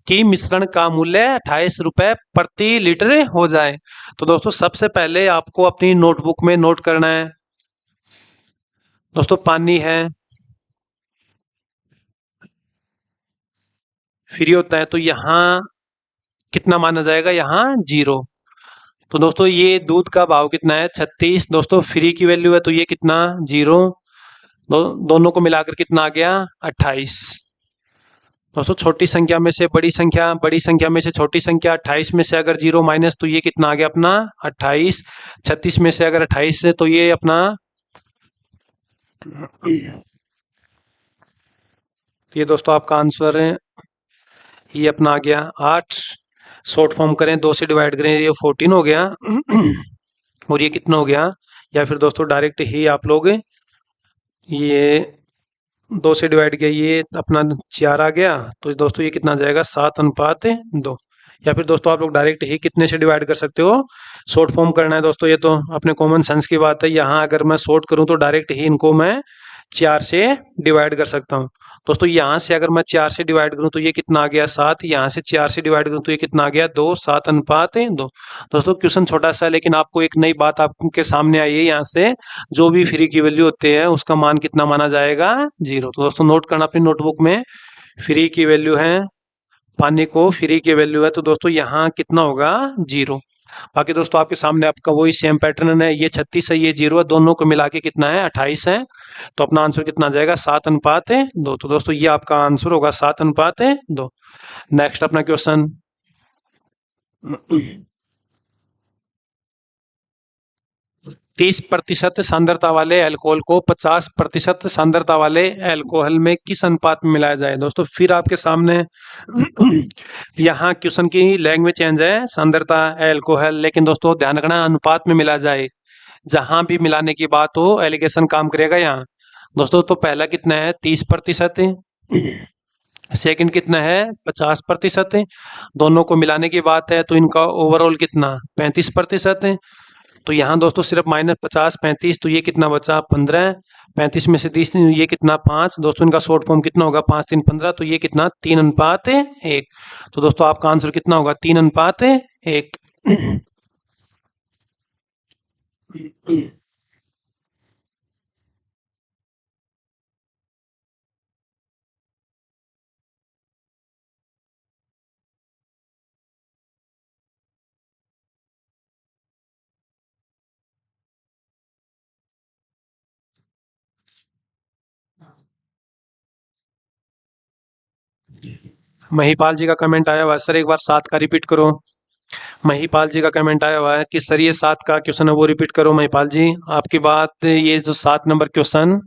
कि मिश्रण का मूल्य 28 रुपए प्रति लीटर हो जाए। तो दोस्तों सबसे पहले आपको अपनी नोटबुक में नोट करना है, दोस्तों पानी है, फ्री होता है, तो यहाँ कितना माना जाएगा, यहाँ 0। तो दोस्तों ये दूध का भाव कितना है, 36। दोस्तों फ्री की वैल्यू है, तो ये कितना, 0। दोनों को मिलाकर कितना आ गया, 28। दोस्तों छोटी संख्या में से बड़ी संख्या, बड़ी संख्या में से छोटी संख्या, 28 में से अगर 0 माइनस, तो ये कितना आ गया अपना, 28। 36 में से अगर 28 है, तो ये अपना, ये दोस्तों आपका आंसर है, ये अपना आ गया 8। शॉर्ट फॉर्म करें, 2 से डिवाइड करें, ये 14 हो गया। और ये कितना हो गया, या फिर दोस्तों डायरेक्ट ही आप लोग ये 2 से डिवाइड किया, ये अपना 4 आ गया। तो दोस्तों ये कितना आ जाएगा, 7:2। या फिर दोस्तों आप लोग डायरेक्ट ही कितने से डिवाइड कर सकते हो, शॉर्ट फॉर्म करना है दोस्तों, ये तो अपने कॉमन सेंस की बात है। यहाँ अगर मैं शॉर्ट करूँ तो डायरेक्ट ही इनको मैं 4 से डिवाइड कर सकता हूँ। दोस्तों यहाँ से अगर मैं 4 से डिवाइड करूँ तो ये कितना आ गया, 7। यहाँ से 4 से डिवाइड करूँ तो ये कितना आ गया, 2। 7:2। दोस्तों क्वेश्चन छोटा सा है, लेकिन आपको एक नई बात आपके सामने आई है, यहाँ से जो भी फ्री की वैल्यू होते हैं उसका मान कितना माना जाएगा, 0। तो दोस्तों नोट करना अपनी नोटबुक में, फ्री की वैल्यू है, पानी को फ्री की वैल्यू है, तो दोस्तों यहाँ कितना होगा, 0। बाकी दोस्तों आपके सामने आपका वही सेम पैटर्न है, ये 36 है, ये 0 है, दोनों को मिला के कितना है, 28 है। तो अपना आंसर कितना आ जाएगा, 7:2। तो दोस्तों ये आपका आंसर होगा, 7:2। नेक्स्ट अपना क्वेश्चन, 30% सांद्रता वाले अल्कोहल को 50% सांद्रता वाले अल्कोहल में किस अनुपात में मिलाया जाए। दोस्तों फिर आपके सामने यहाँ क्वेश्चन की लैंग्वेज चेंज है, सांद्रता अल्कोहल, लेकिन दोस्तों ध्यान रखना अनुपात में मिला जाए। जहां भी मिलाने की बात हो एलिगेशन काम करेगा यहाँ। दोस्तों तो पहला कितना है 30% है, सेकंड कितना है 50% है। दोनों को मिलाने की बात है तो इनका ओवरऑल कितना 35% है। तो यहाँ दोस्तों सिर्फ -50 35, तो ये कितना बचा 15, 35 में से 30 ये कितना 5। दोस्तों इनका शॉर्ट फॉर्म कितना होगा 5 3 15, तो ये कितना 3:1। तो दोस्तों आपका आंसर कितना होगा 3:1। महिपाल जी का कमेंट आया हुआ है, सर एक बार 7 का रिपीट करो। महिपाल जी का कमेंट आया हुआ है कि सर ये 7 का क्वेश्चन है वो रिपीट करो। महिपाल जी आपकी बात, ये जो 7 नंबर क्वेश्चन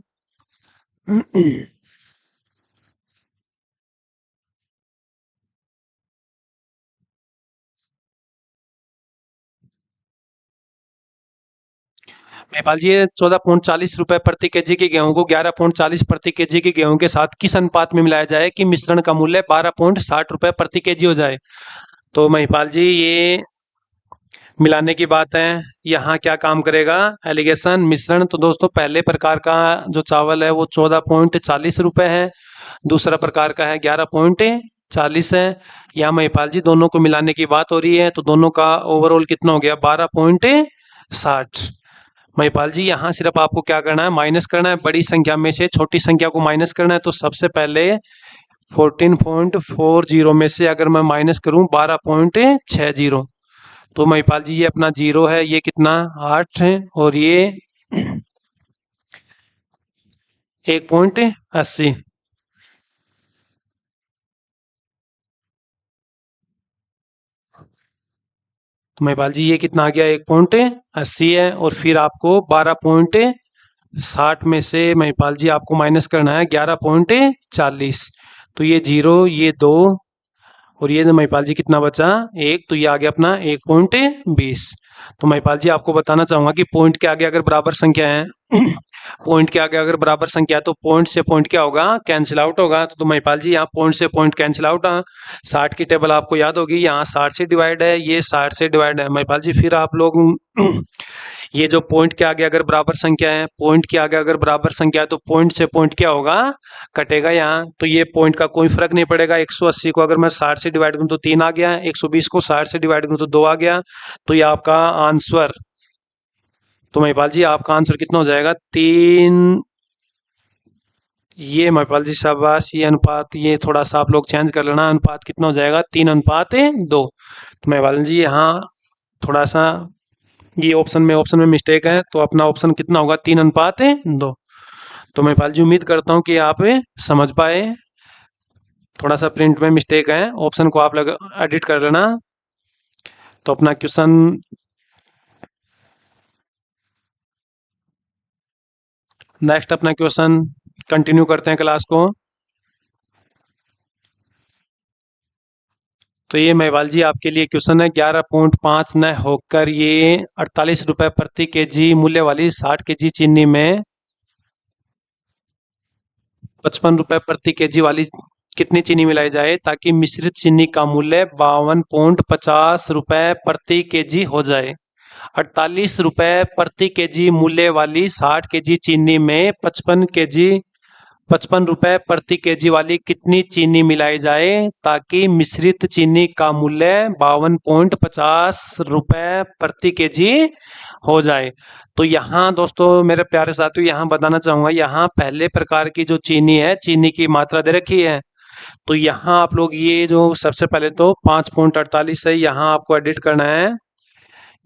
महिपाल जी ये 14.40 रुपए प्रति केजी की गेहूं को 11.40 प्रति केजी की गेहूं के साथ किस अनुपात में मिलाया जाए कि मिश्रण का मूल्य 12.60 रुपए प्रति केजी हो जाए। तो महिपाल जी ये मिलाने की बात है, यहाँ क्या काम करेगा एलिगेशन मिश्रण। तो दोस्तों पहले प्रकार का जो चावल है वो 14.40 रुपए है, दूसरा प्रकार का है 11.40 है। यहाँ महिपाल जी दोनों को मिलाने की बात हो रही है, तो दोनों का ओवरऑल कितना हो गया 12.60। महिपाल जी यहाँ सिर्फ आपको क्या करना है माइनस करना है, बड़ी संख्या में से छोटी संख्या को माइनस करना है। तो सबसे पहले 14.40 में से अगर मैं माइनस करूं 12.60, तो महिपाल जी ये अपना 0 है, ये कितना 8 है, और ये 1.80। तो महिपाल जी ये कितना आ गया 1.80 है, और फिर आपको 12.60 में से महिपाल जी आपको माइनस करना है 11.40। तो ये 0 ये 2 और ये महिपाल जी कितना बचा 1, तो ये आ गया अपना 1.20। तो महिपाल जी आपको बताना चाहूंगा कि पॉइंट के आगे अगर बराबर संख्या है पॉइंट के आगे अगर बराबर संख्या है तो पॉइंट से पॉइंट क्या होगा कैंसिल आउट होगा। तो महिपाल जी यहाँ पॉइंट से पॉइंट कैंसिल आउट। 60 की टेबल आपको याद होगी, यहाँ 60 से डिवाइड है, ये 60 से डिवाइड है। महिपाल जी फिर आप लोग ये जो पॉइंट के आगे अगर बराबर संख्या है, पॉइंट के आगे अगर बराबर संख्या है तो पॉइंट से पॉइंट क्या होगा कटेगा यहाँ। तो ये पॉइंट का कोई फर्क नहीं पड़ेगा। 180 को अगर मैं 60 से डिवाइड करूँ तो 3 आ गया, 120 को 60 से डिवाइड करूँ तो 2 आ गया। तो ये आपका आंसर, तो महिपाल जी आपका आंसर कितना हो जाएगा 3। ये महिपाल जी शाबाश, ये अनुपात ये थोड़ा सा आप लोग चेंज कर लेना, अनुपात कितना हो जाएगा 3:2। तो महिपाल जी यहाँ थोड़ा सा ये ऑप्शन में मिस्टेक है, तो अपना ऑप्शन कितना होगा 3:2। तो महिपाल जी उम्मीद करता हूँ कि आप समझ पाए। थोड़ा सा प्रिंट में मिस्टेक है, ऑप्शन को आप लोग एडिट कर लेना। तो अपना क्वेश्चन नेक्स्ट, अपना क्वेश्चन कंटिन्यू करते हैं क्लास को। तो ये महिपाल जी आपके लिए क्वेश्चन है 11.5 न होकर ये 48 रुपए प्रति केजी मूल्य वाली 60 केजी चीनी में 55 रुपए प्रति केजी वाली कितनी चीनी मिलाई जाए ताकि मिश्रित चीनी का मूल्य 52.50 रुपए प्रति केजी हो जाए। 48 रुपए प्रति केजी मूल्य वाली 60 केजी चीनी में 55 रुपए प्रति केजी वाली कितनी चीनी मिलाई जाए ताकि मिश्रित चीनी का मूल्य 52.50 रुपए प्रति केजी हो जाए। तो यहाँ दोस्तों मेरे प्यारे साथियों यहाँ बताना चाहूंगा, यहाँ पहले प्रकार की जो चीनी है, चीनी की मात्रा दे रखी है। तो यहाँ आप लोग ये जो सबसे पहले तो 5.48 है, यहाँ आपको एडिट करना है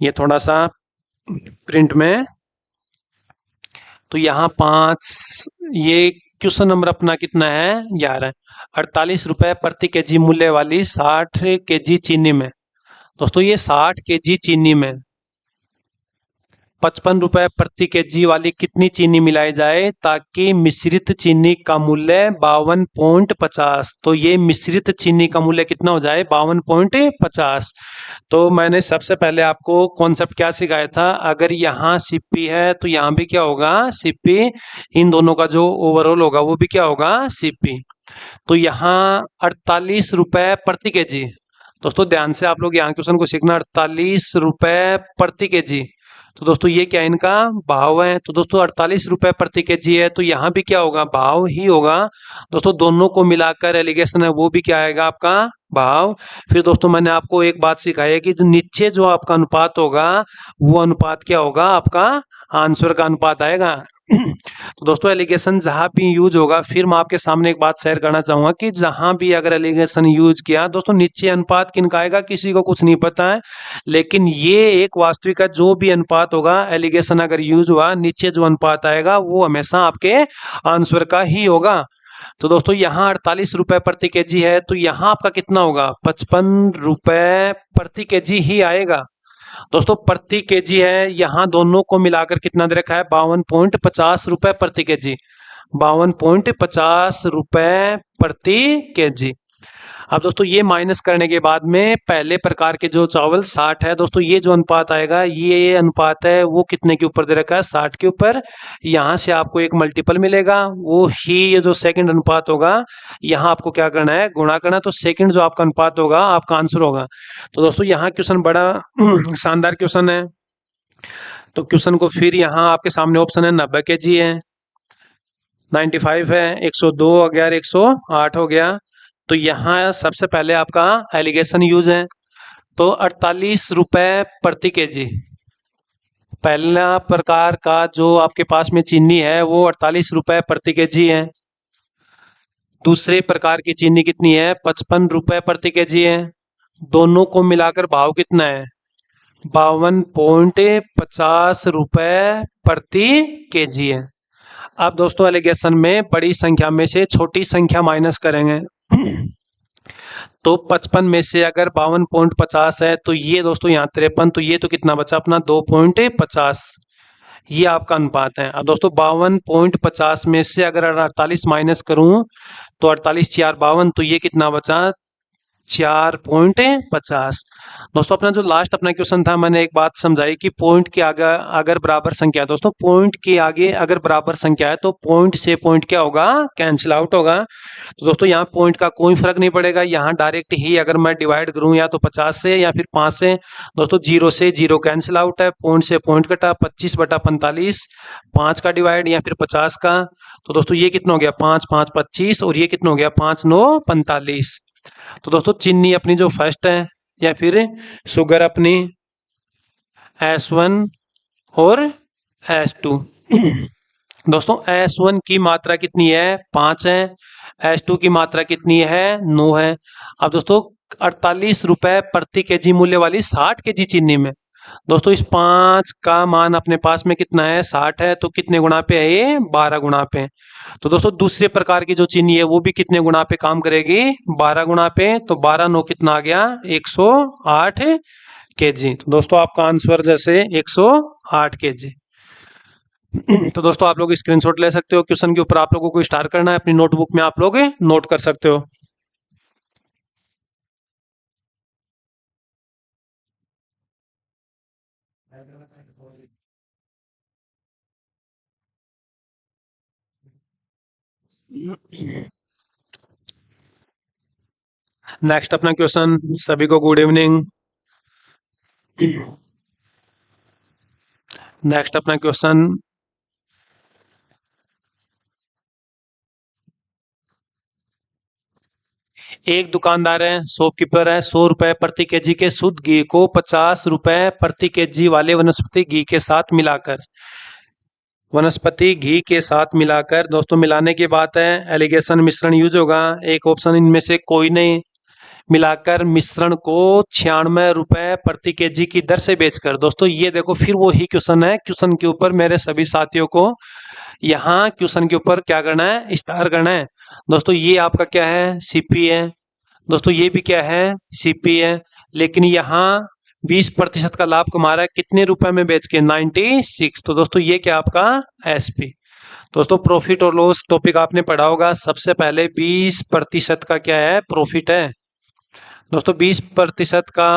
ये थोड़ा सा प्रिंट में। तो यहाँ 5, ये क्वेश्चन नंबर अपना कितना है 11। 48 रुपए प्रति केजी मूल्य वाली 60 केजी चीनी में, दोस्तों ये 60 केजी चीनी में ₹55 प्रति केजी वाली कितनी चीनी मिलाई जाए ताकि मिश्रित चीनी का मूल्य 52.50। तो ये मिश्रित चीनी का मूल्य कितना हो जाए 52.50। तो मैंने सबसे पहले आपको कॉन्सेप्ट क्या सिखाया था, अगर यहाँ सीपी है तो यहाँ भी क्या होगा सीपी, इन दोनों का जो ओवरऑल होगा वो भी क्या होगा सीपी। तो यहाँ ₹48 प्रति केजी। दोस्तों ध्यान से आप लोग यहाँ क्वेश्चन को सीखना, ₹48 प्रति केजी। तो दोस्तों ये क्या इनका भाव है, तो दोस्तों ₹48 प्रति केजी है तो यहाँ भी क्या होगा भाव ही होगा। दोस्तों दोनों को मिलाकर एलिगेशन है वो भी क्या आएगा आपका भाव। फिर दोस्तों मैंने आपको एक बात सिखाई है कि जो नीचे जो आपका अनुपात होगा वो अनुपात क्या होगा आपका आंसर का अनुपात आएगा। तो दोस्तों एलिगेशन जहां भी यूज होगा, फिर मैं आपके सामने एक बात शेयर करना चाहूंगा कि जहां भी अगर एलिगेशन यूज किया दोस्तों नीचे अनुपात किनका आएगा किसी को कुछ नहीं पता है, लेकिन ये एक वास्तविक है, जो भी अनुपात होगा एलिगेशन अगर यूज हुआ नीचे जो अनुपात आएगा वो हमेशा आपके आंसर का ही होगा। तो दोस्तों यहाँ ₹48 प्रति केजी है तो यहाँ आपका कितना होगा ₹55 प्रति केजी ही आएगा। दोस्तों प्रति केजी है, यहाँ दोनों को मिलाकर कितना दे रखा है ₹52.50 प्रति केजी, ₹52.50 प्रति केजी। अब दोस्तों ये माइनस करने के बाद में पहले प्रकार के जो चावल 60 है, दोस्तों ये जो अनुपात आएगा ये अनुपात है वो कितने के ऊपर दे रखा है 60 के ऊपर। यहाँ से आपको एक मल्टीपल मिलेगा, वो ही ये जो सेकंड अनुपात होगा यहाँ आपको क्या करना है गुणा करना, तो सेकंड जो आपका अनुपात होगा आपका आंसर होगा। तो दोस्तों यहाँ क्वेश्चन बड़ा शानदार क्वेश्चन है। तो क्वेश्चन को फिर यहाँ आपके सामने ऑप्शन है 90 केजी है, 95 है, 102 हो गया, 108 हो गया। तो यहाँ सबसे पहले आपका एलिगेशन यूज है, तो ₹48 प्रति केजी पहला प्रकार का जो आपके पास में चीनी है वो ₹48 प्रति केजी है। दूसरे प्रकार की चीनी कितनी है ₹55 प्रति केजी है। दोनों को मिलाकर भाव कितना है ₹52.50 प्रति केजी है। अब दोस्तों एलिगेशन में बड़ी संख्या में से छोटी संख्या माइनस करेंगे तो 55 में से अगर 52.50 है तो ये दोस्तों यहाँ 53, तो ये तो कितना बचा अपना 2.50, ये आपका अनुपात है। अब दोस्तों 52.50 में से अगर 48 माइनस करूं तो 48 4 52, तो ये कितना बचा 4.50। दोस्तों अपना जो लास्ट अपना क्वेश्चन था मैंने एक बात समझाई कि पॉइंट के आगे अगर बराबर संख्या है, दोस्तों पॉइंट के आगे अगर बराबर संख्या है तो पॉइंट से पॉइंट क्या होगा कैंसिल आउट होगा। तो दोस्तों यहाँ पॉइंट का कोई फर्क नहीं पड़ेगा, यहाँ डायरेक्ट ही अगर मैं डिवाइड करूँ या तो 50 से या फिर 5 से, दोस्तों 0 से 0 कैंसिल आउट है, पॉइंट से पॉइंट कटा, 25/45 5 का डिवाइड या फिर 50 का। तो दोस्तों ये कितना हो गया 5 5 25 और ये कितना हो गया 5 9 45। तो दोस्तों चीनी अपनी जो फर्स्ट है या फिर शुगर अपनी S1 और S2। दोस्तों S1 की मात्रा कितनी है 5 है, S2 की मात्रा कितनी है 9 है। अब दोस्तों ₹48 प्रति केजी मूल्य वाली 60 केजी चीनी में दोस्तों इस 5 का मान अपने पास में कितना है 60 है, तो कितने गुना पे है ये 12 गुना पे। तो दोस्तों दूसरे प्रकार की जो चीनी है वो भी कितने गुना पे काम करेगी 12 गुना पे, तो 12 9 कितना आ गया 108 केजी। तो दोस्तों आपका आंसर जैसे 108 केजी। तो दोस्तों आप लोग स्क्रीनशॉट ले सकते हो, क्वेश्चन के ऊपर आप लोगों को स्टार करना है, अपनी नोटबुक में आप लोग नोट कर सकते हो। नेक्स्ट अपना क्वेश्चन, सभी को गुड इवनिंग। नेक्स्ट अपना क्वेश्चन, एक दुकानदार है शॉपकीपर है ₹100 प्रति केजी के शुद्ध घी को ₹50 प्रति केजी वाले वनस्पति घी के साथ मिलाकर, वनस्पति घी के साथ मिलाकर दोस्तों मिलाने की बात है, एलिगेशन मिश्रण यूज होगा, एक ऑप्शन इनमें से कोई नहीं, मिलाकर मिश्रण को ₹96 प्रति केजी की दर से बेचकर। दोस्तों ये देखो फिर वो ही क्वेश्चन है, क्वेश्चन के ऊपर मेरे सभी साथियों को यहाँ क्वेश्चन के ऊपर क्या करना है स्टार करना है। दोस्तों ये आपका क्या है सीपी है, दोस्तों ये भी क्या है सीपी है, लेकिन यहाँ 20% का लाभ कमा रहा है कितने रुपए में बेच के? 96। तो दोस्तों ये क्या आपका एसपी। दोस्तों प्रॉफिट और लॉस टॉपिक आपने पढ़ा होगा। सबसे पहले 20% का क्या है? प्रॉफिट है। दोस्तों 20% का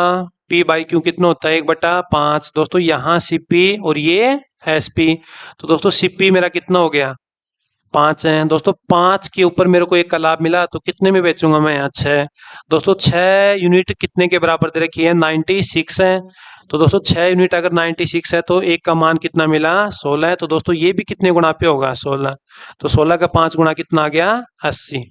पी बाई क्यू कितना होता है? 1/5। दोस्तों यहाँ सीपी और ये एसपी। तो दोस्तों सीपी मेरा कितना हो गया? 5 है। दोस्तों 5 के ऊपर मेरे को 1 का लाभ मिला तो कितने में बेचूंगा मैं? यहाँ 6। दोस्तों 6 यूनिट कितने के बराबर दे रखी है? 96 है। तो दोस्तों 6 यूनिट अगर 96 है तो 1 का मान कितना मिला? 16 है। तो दोस्तों ये भी कितने गुणा पे होगा? 16। तो 16 का 5 गुणा कितना आ गया? 80।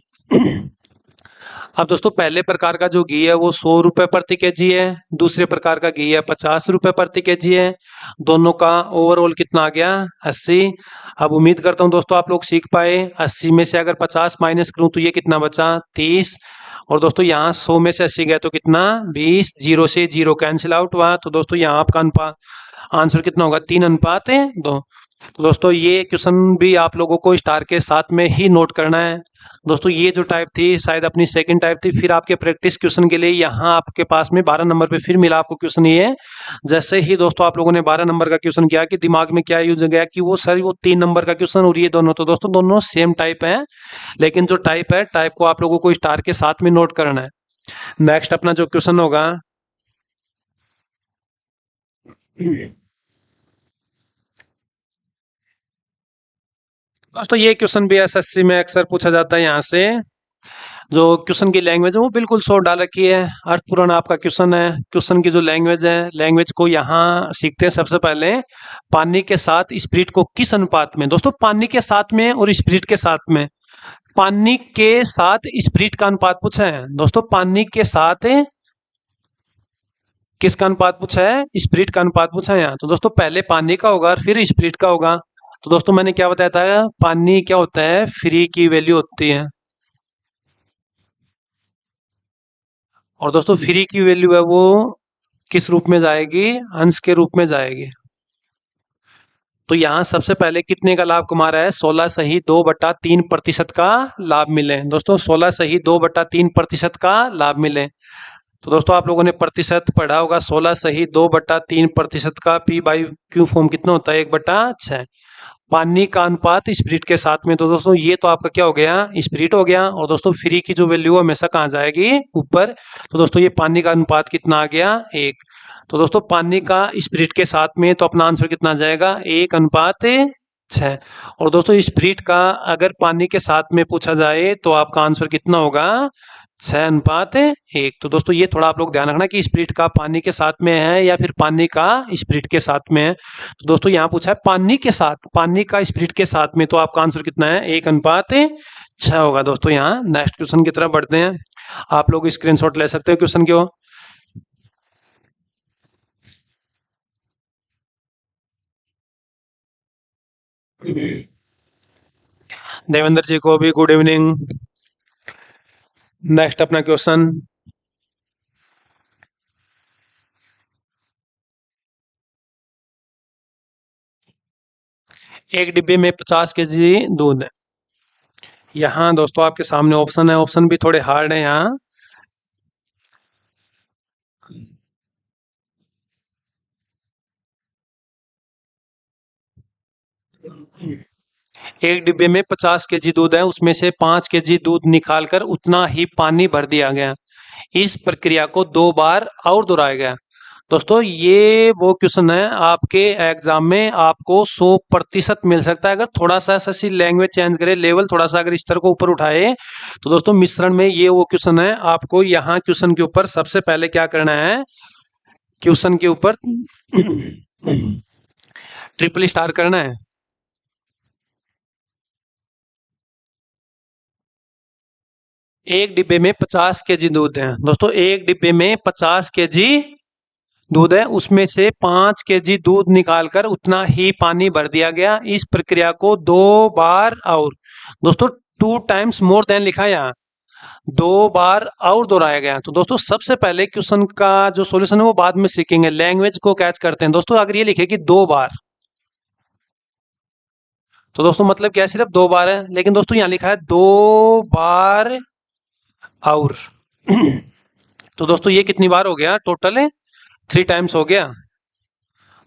अब दोस्तों पहले प्रकार का जो घी है वो 100 रुपए प्रति केजी है, दूसरे प्रकार का घी है 50 रुपए प्रति केजी है। दोनों का ओवरऑल कितना आ गया? 80। अब उम्मीद करता हूं दोस्तों आप लोग सीख पाए। 80 में से अगर 50 माइनस करूं तो ये कितना बचा? 30। और दोस्तों यहाँ 100 में से 80 गया तो कितना? 20। 0 से 0 कैंसिल आउट हुआ। तो दोस्तों यहाँ आपका अनुपात आंसर कितना होगा? 3:2। तो दोस्तों ये क्वेश्चन भी आप लोगों को स्टार के साथ में ही नोट करना है। दोस्तों ये जो टाइप थी शायद अपनी सेकंड टाइप थी। फिर आपके प्रैक्टिस क्वेश्चन के लिए यहाँ आपके पास में 12 नंबर पे फिर मिला आपको क्वेश्चन ये। जैसे ही दोस्तों आप लोगों ने 12 नंबर का क्वेश्चन किया कि दिमाग में क्या यूज गया कि वो सर वो 3 नंबर का क्वेश्चन और ये दोनों, तो दोस्तों दोनों सेम टाइप है, लेकिन जो टाइप है टाइप को आप लोगों को स्टार के साथ में नोट करना है। नेक्स्ट अपना जो क्वेश्चन होगा दोस्तों ये क्वेश्चन भी एसएससी में अक्सर पूछा जाता है। यहाँ से जो क्वेश्चन की लैंग्वेज है वो बिल्कुल शॉर्ट डाल रखी है। अर्थपूर्ण आपका क्वेश्चन है। क्वेश्चन की जो लैंग्वेज है, लैंग्वेज को यहाँ सीखते हैं। सबसे पहले पानी के साथ स्पिरिट को किस अनुपात में? दोस्तों पानी के साथ में और स्पिरिट के साथ में, पानी के साथ स्पिरिट का अनुपात पूछा है। दोस्तों पानी के साथ किसका अनुपात पूछा है? स्पिरिट का अनुपात पूछा है यहाँ। तो दोस्तों पहले पानी का होगा और फिर स्पिरिट का होगा। तो दोस्तों मैंने क्या बताया था? पानी क्या होता है? फ्री की वैल्यू होती है। और दोस्तों फ्री की वैल्यू है वो किस रूप में जाएगी? अंश के रूप में जाएगी। तो यहाँ सबसे पहले कितने का लाभ कमा रहा है? 16 सही 2/3% का लाभ मिले। दोस्तों 16 सही 2/3% का लाभ मिले। तो दोस्तों आप लोगों ने प्रतिशत पढ़ा होगा। 16 सही 2/3% का पी बाई क्यू फॉर्म कितना होता है? 1/6। पानी का अनुपात स्पिरिट के साथ में, तो दोस्तों ये तो आपका क्या हो गया? स्पिरिट हो गया। और दोस्तों फ्री की जो वैल्यू हमेशा कहाँ जाएगी? ऊपर। तो दोस्तों ये पानी का अनुपात कितना आ गया? 1। तो दोस्तों पानी का स्पिरिट के साथ में तो अपना आंसर कितना आ जाएगा? 1:6। और दोस्तों स्पिरिट का अगर पानी के साथ में पूछा जाए तो आपका आंसर कितना होगा? 6:1। तो दोस्तों ये थोड़ा आप लोग ध्यान रखना कि स्पिरिट का पानी के साथ में है या फिर पानी का स्पिरिट के साथ में है। तो दोस्तों यहाँ पूछा है पानी के साथ, पानी का स्पिरिट के साथ में, तो आपका आंसर कितना है? 1:6 होगा। दोस्तों यहाँ नेक्स्ट क्वेश्चन की तरफ बढ़ते हैं। आप लोग स्क्रीनशॉट ले सकते हो क्वेश्चन को। देवेंद्र जी को भी गुड इवनिंग। नेक्स्ट अपना क्वेश्चन, एक डिब्बे में 50 केजी दूध है। यहाँ दोस्तों आपके सामने ऑप्शन है, ऑप्शन भी थोड़े हार्ड है यहाँ। एक डिब्बे में 50 केजी दूध है, उसमें से 5 केजी दूध निकालकर उतना ही पानी भर दिया गया। इस प्रक्रिया को 2 बार और दोहराया गया। दोस्तों ये वो क्वेश्चन है आपके एग्जाम में आपको 100% मिल सकता है अगर थोड़ा सा ऐसी लैंग्वेज चेंज करे, लेवल थोड़ा सा अगर स्तर को ऊपर उठाए। तो दोस्तों मिश्रण में ये वो क्वेश्चन है। आपको यहाँ क्वेश्चन के ऊपर सबसे पहले क्या करना है? क्वेश्चन के ऊपर ट्रिपल स्टार करना है। एक डिब्बे में 50 केजी दूध है। दोस्तों एक डिब्बे में 50 केजी दूध है, उसमें से 5 केजी दूध निकालकर उतना ही पानी भर दिया गया। इस प्रक्रिया को 2 बार और, दोस्तों 2 टाइम्स मोर देन लिखा है यहाँ, 2 बार और दोहराया गया। तो दोस्तों सबसे पहले क्वेश्चन का जो सॉल्यूशन है वो बाद में सीखेंगे, लैंग्वेज को कैच करते हैं। दोस्तों अगर ये लिखे कि 2 बार, तो दोस्तों मतलब क्या है? सिर्फ 2 बार है, लेकिन दोस्तों यहाँ लिखा है 2 बार और तो दोस्तों ये कितनी बार हो गया? टोटल 3 टाइम्स हो गया।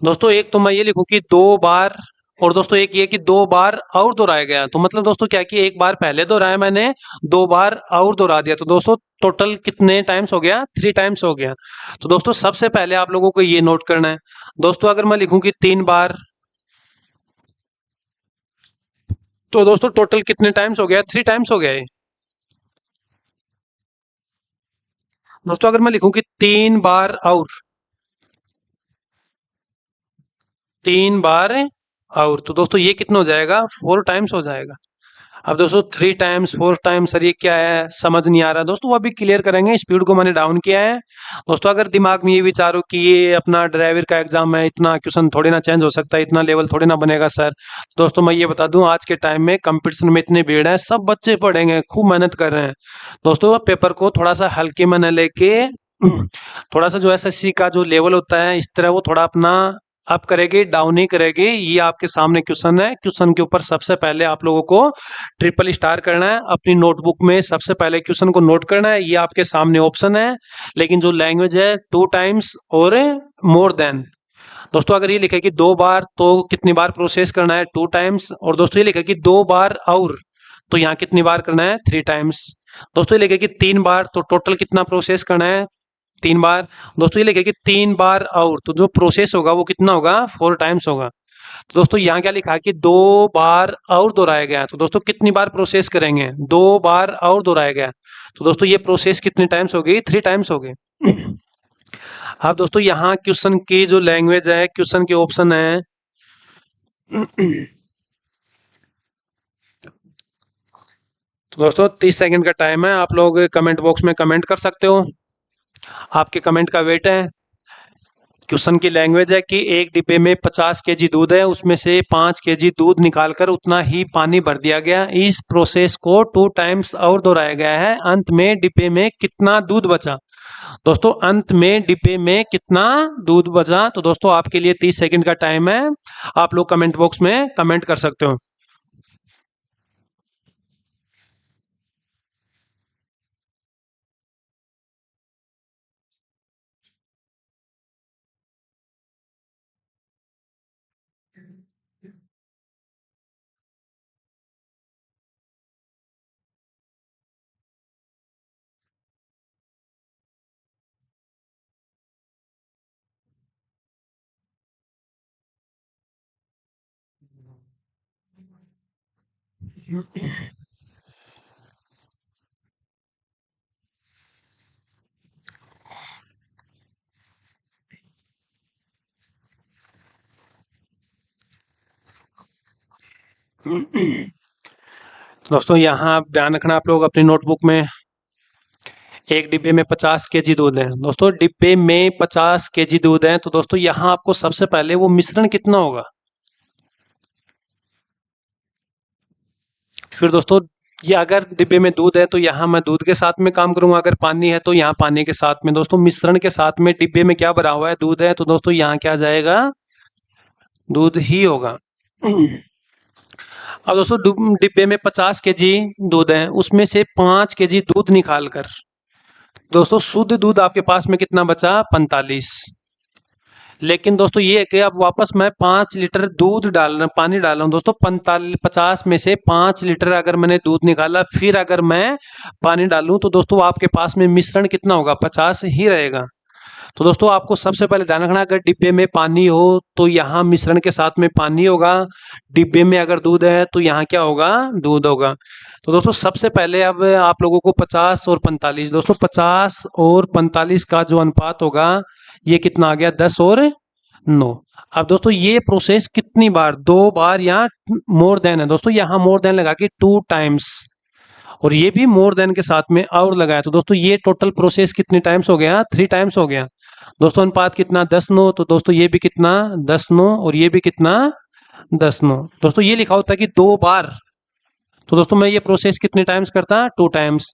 दोस्तों एक तो मैं ये लिखूं कि 2 बार, और दोस्तों एक ये कि 2 बार और दोहराया गया, तो मतलब दोस्तों क्या कि एक बार पहले दोहराया मैंने, 2 बार और दोहरा दिया, तो दोस्तों टोटल कितने टाइम्स हो गया? 3 टाइम्स हो गया। तो दोस्तों सबसे पहले आप लोगों को ये नोट करना है। दोस्तों अगर मैं लिखूं कि 3 बार, तो दोस्तों टोटल कितने टाइम्स हो गया? 3 टाइम्स हो गया ये। दोस्तों अगर मैं लिखूं कि 3 बार और, 3 बार और, तो दोस्तों ये कितना हो जाएगा? 4 टाइम्स हो जाएगा। अब दोस्तों 3 टाइम्स 4 टाइम्स, सर ये क्या है? समझ नहीं आ रहा दोस्तों, वो अभी क्लियर करेंगे। स्पीड को मैंने डाउन किया है। दोस्तों अगर दिमाग में ये विचारो कि ये अपना ड्राइवर का एग्जाम है, इतना क्वेश्चन थोड़ी ना चेंज हो सकता है, इतना लेवल थोड़ी ना बनेगा सर। दोस्तों मैं ये बता दूं, आज के टाइम में कंपटीशन में इतनी भीड़ है, सब बच्चे पढ़ेंगे, खूब मेहनत कर रहे हैं। दोस्तों पेपर को थोड़ा सा हल्के में न लेके थोड़ा सा जो एसएससी का जो लेवल होता है, इस तरह वो थोड़ा अपना अप करेगी, डाउन ही करेगी। ये आपके सामने क्वेश्चन है, क्वेश्चन के ऊपर सबसे पहले आप लोगों को ट्रिपल स्टार करना है। अपनी नोटबुक में सबसे पहले क्वेश्चन को नोट करना है। ये आपके सामने ऑप्शन है, लेकिन जो लैंग्वेज है 2 टाइम्स और मोर देन। दोस्तों अगर ये लिखे कि 2 बार, तो कितनी बार प्रोसेस करना है? 2 टाइम्स। और दोस्तों ये लिखे कि 2 बार और, तो यहाँ कितनी बार करना है? 3 टाइम्स। दोस्तों ये लिखे कि 3 बार, तो टोटल कितना प्रोसेस करना है? 3 बार। दोस्तों ये लिखे कि 3 बार और, तो जो प्रोसेस होगा वो कितना होगा? 4 टाइम्स होगा। तो दोस्तों यहाँ क्या लिखा है कि 2 बार और दोहराया गया है, तो दोस्तों कितनी बार प्रोसेस करेंगे? 2 बार और दोहराया गया, तो दोस्तों ये प्रोसेस कितने टाइम्स हो गई? 3 टाइम्स हो गए। अब दोस्तों यहाँ क्वेश्चन की जो लैंग्वेज है, क्वेश्चन के ऑप्शन है तो दोस्तों 30 सेकंड का टाइम है, आप लोग कमेंट बॉक्स में कमेंट कर सकते हो, आपके कमेंट का वेट है। क्वेश्चन की लैंग्वेज है कि एक डिब्बे में 50 केजी दूध है, उसमें से 5 केजी दूध निकालकर उतना ही पानी भर दिया गया। इस प्रोसेस को 2 टाइम्स और दोहराया गया है। अंत में डिब्बे में कितना दूध बचा? दोस्तों अंत में डिब्बे में कितना दूध बचा? तो दोस्तों आपके लिए 30 सेकंड का टाइम है, आप लोग कमेंट बॉक्स में कमेंट कर सकते हो। दोस्तों यहाँ आप ध्यान रखना, आप लोग अपनी नोटबुक में, एक डिब्बे में 50 केजी दूध है। दोस्तों डिब्बे में 50 केजी दूध है, तो दोस्तों यहाँ आपको सबसे पहले वो मिश्रण कितना होगा, फिर दोस्तों ये अगर डिब्बे में दूध है तो यहाँ मैं दूध के साथ में काम करूंगा, अगर पानी है तो यहाँ पानी के साथ में। दोस्तों मिश्रण के साथ में डिब्बे में क्या भरा हुआ है? दूध है, तो दोस्तों यहाँ क्या जाएगा? दूध ही होगा। अब दोस्तों डिब्बे में 50 केजी दूध है, उसमें से 5 केजी दूध निकाल कर, दोस्तों शुद्ध दूध आपके पास में कितना बचा? 45। लेकिन दोस्तों ये है कि अब वापस मैं 5 लीटर दूध डाल रहा, पानी डाल रहा हूँ। दोस्तों 50 में से 5 लीटर अगर मैंने दूध निकाला, फिर अगर मैं पानी डालूं, तो दोस्तों आपके पास में मिश्रण कितना होगा? 50 ही रहेगा। तो दोस्तों आपको सबसे पहले ध्यान रखना, अगर डिब्बे में पानी हो तो यहाँ मिश्रण के साथ में पानी होगा। डिब्बे में अगर दूध है तो यहाँ क्या होगा? दूध होगा। तो दोस्तों सबसे पहले अब आप लोगों को 50 और 45, दोस्तों 50 और 45 का जो अनुपात होगा, ये कितना आ गया? 10 और 9। अब दोस्तों ये प्रोसेस कितनी बार? 2 बार या मोर देन है? दोस्तों यहाँ मोर देन लगा के 2 टाइम्स, और ये भी मोर देन के साथ में और लगाया, तो दोस्तों ये टोटल प्रोसेस कितने टाइम्स हो गया? 3 टाइम्स हो गया। दोस्तों अनुपात कितना? 10-9, तो दोस्तों ये भी कितना? 10-9, और ये भी कितना? 10-9। दोस्तों ये लिखा होता है कि 2 बार, तो दोस्तों मैं ये प्रोसेस कितने टाइम्स करता, 2 टाइम्स।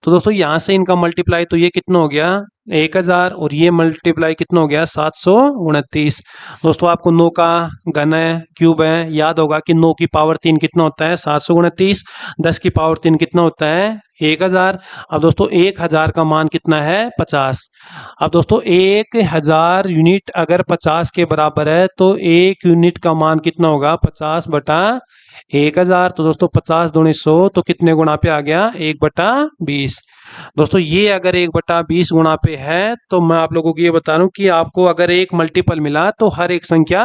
तो दोस्तों यहाँ से इनका मल्टीप्लाई, तो ये कितना हो गया 1000, और ये मल्टीप्लाई कितना हो गया 729। दोस्तों आपको 9 का घन है, क्यूब है, याद होगा कि 9 की पावर 3 कितना होता है 729, 10 की पावर 3 कितना होता है 1000। अब दोस्तों 1000 का मान कितना है 50। अब दोस्तों 1000 यूनिट अगर 50 के बराबर है तो 1 यूनिट का मान कितना होगा 50 बटा 1000। तो दोस्तों 50 दूनी 100, तो कितने गुणा पे आ गया 1/20। दोस्तों ये अगर 1/20 गुणा पे है तो मैं आप लोगों को ये बता रहा हूँ कि आपको अगर एक मल्टीपल मिला तो हर एक संख्या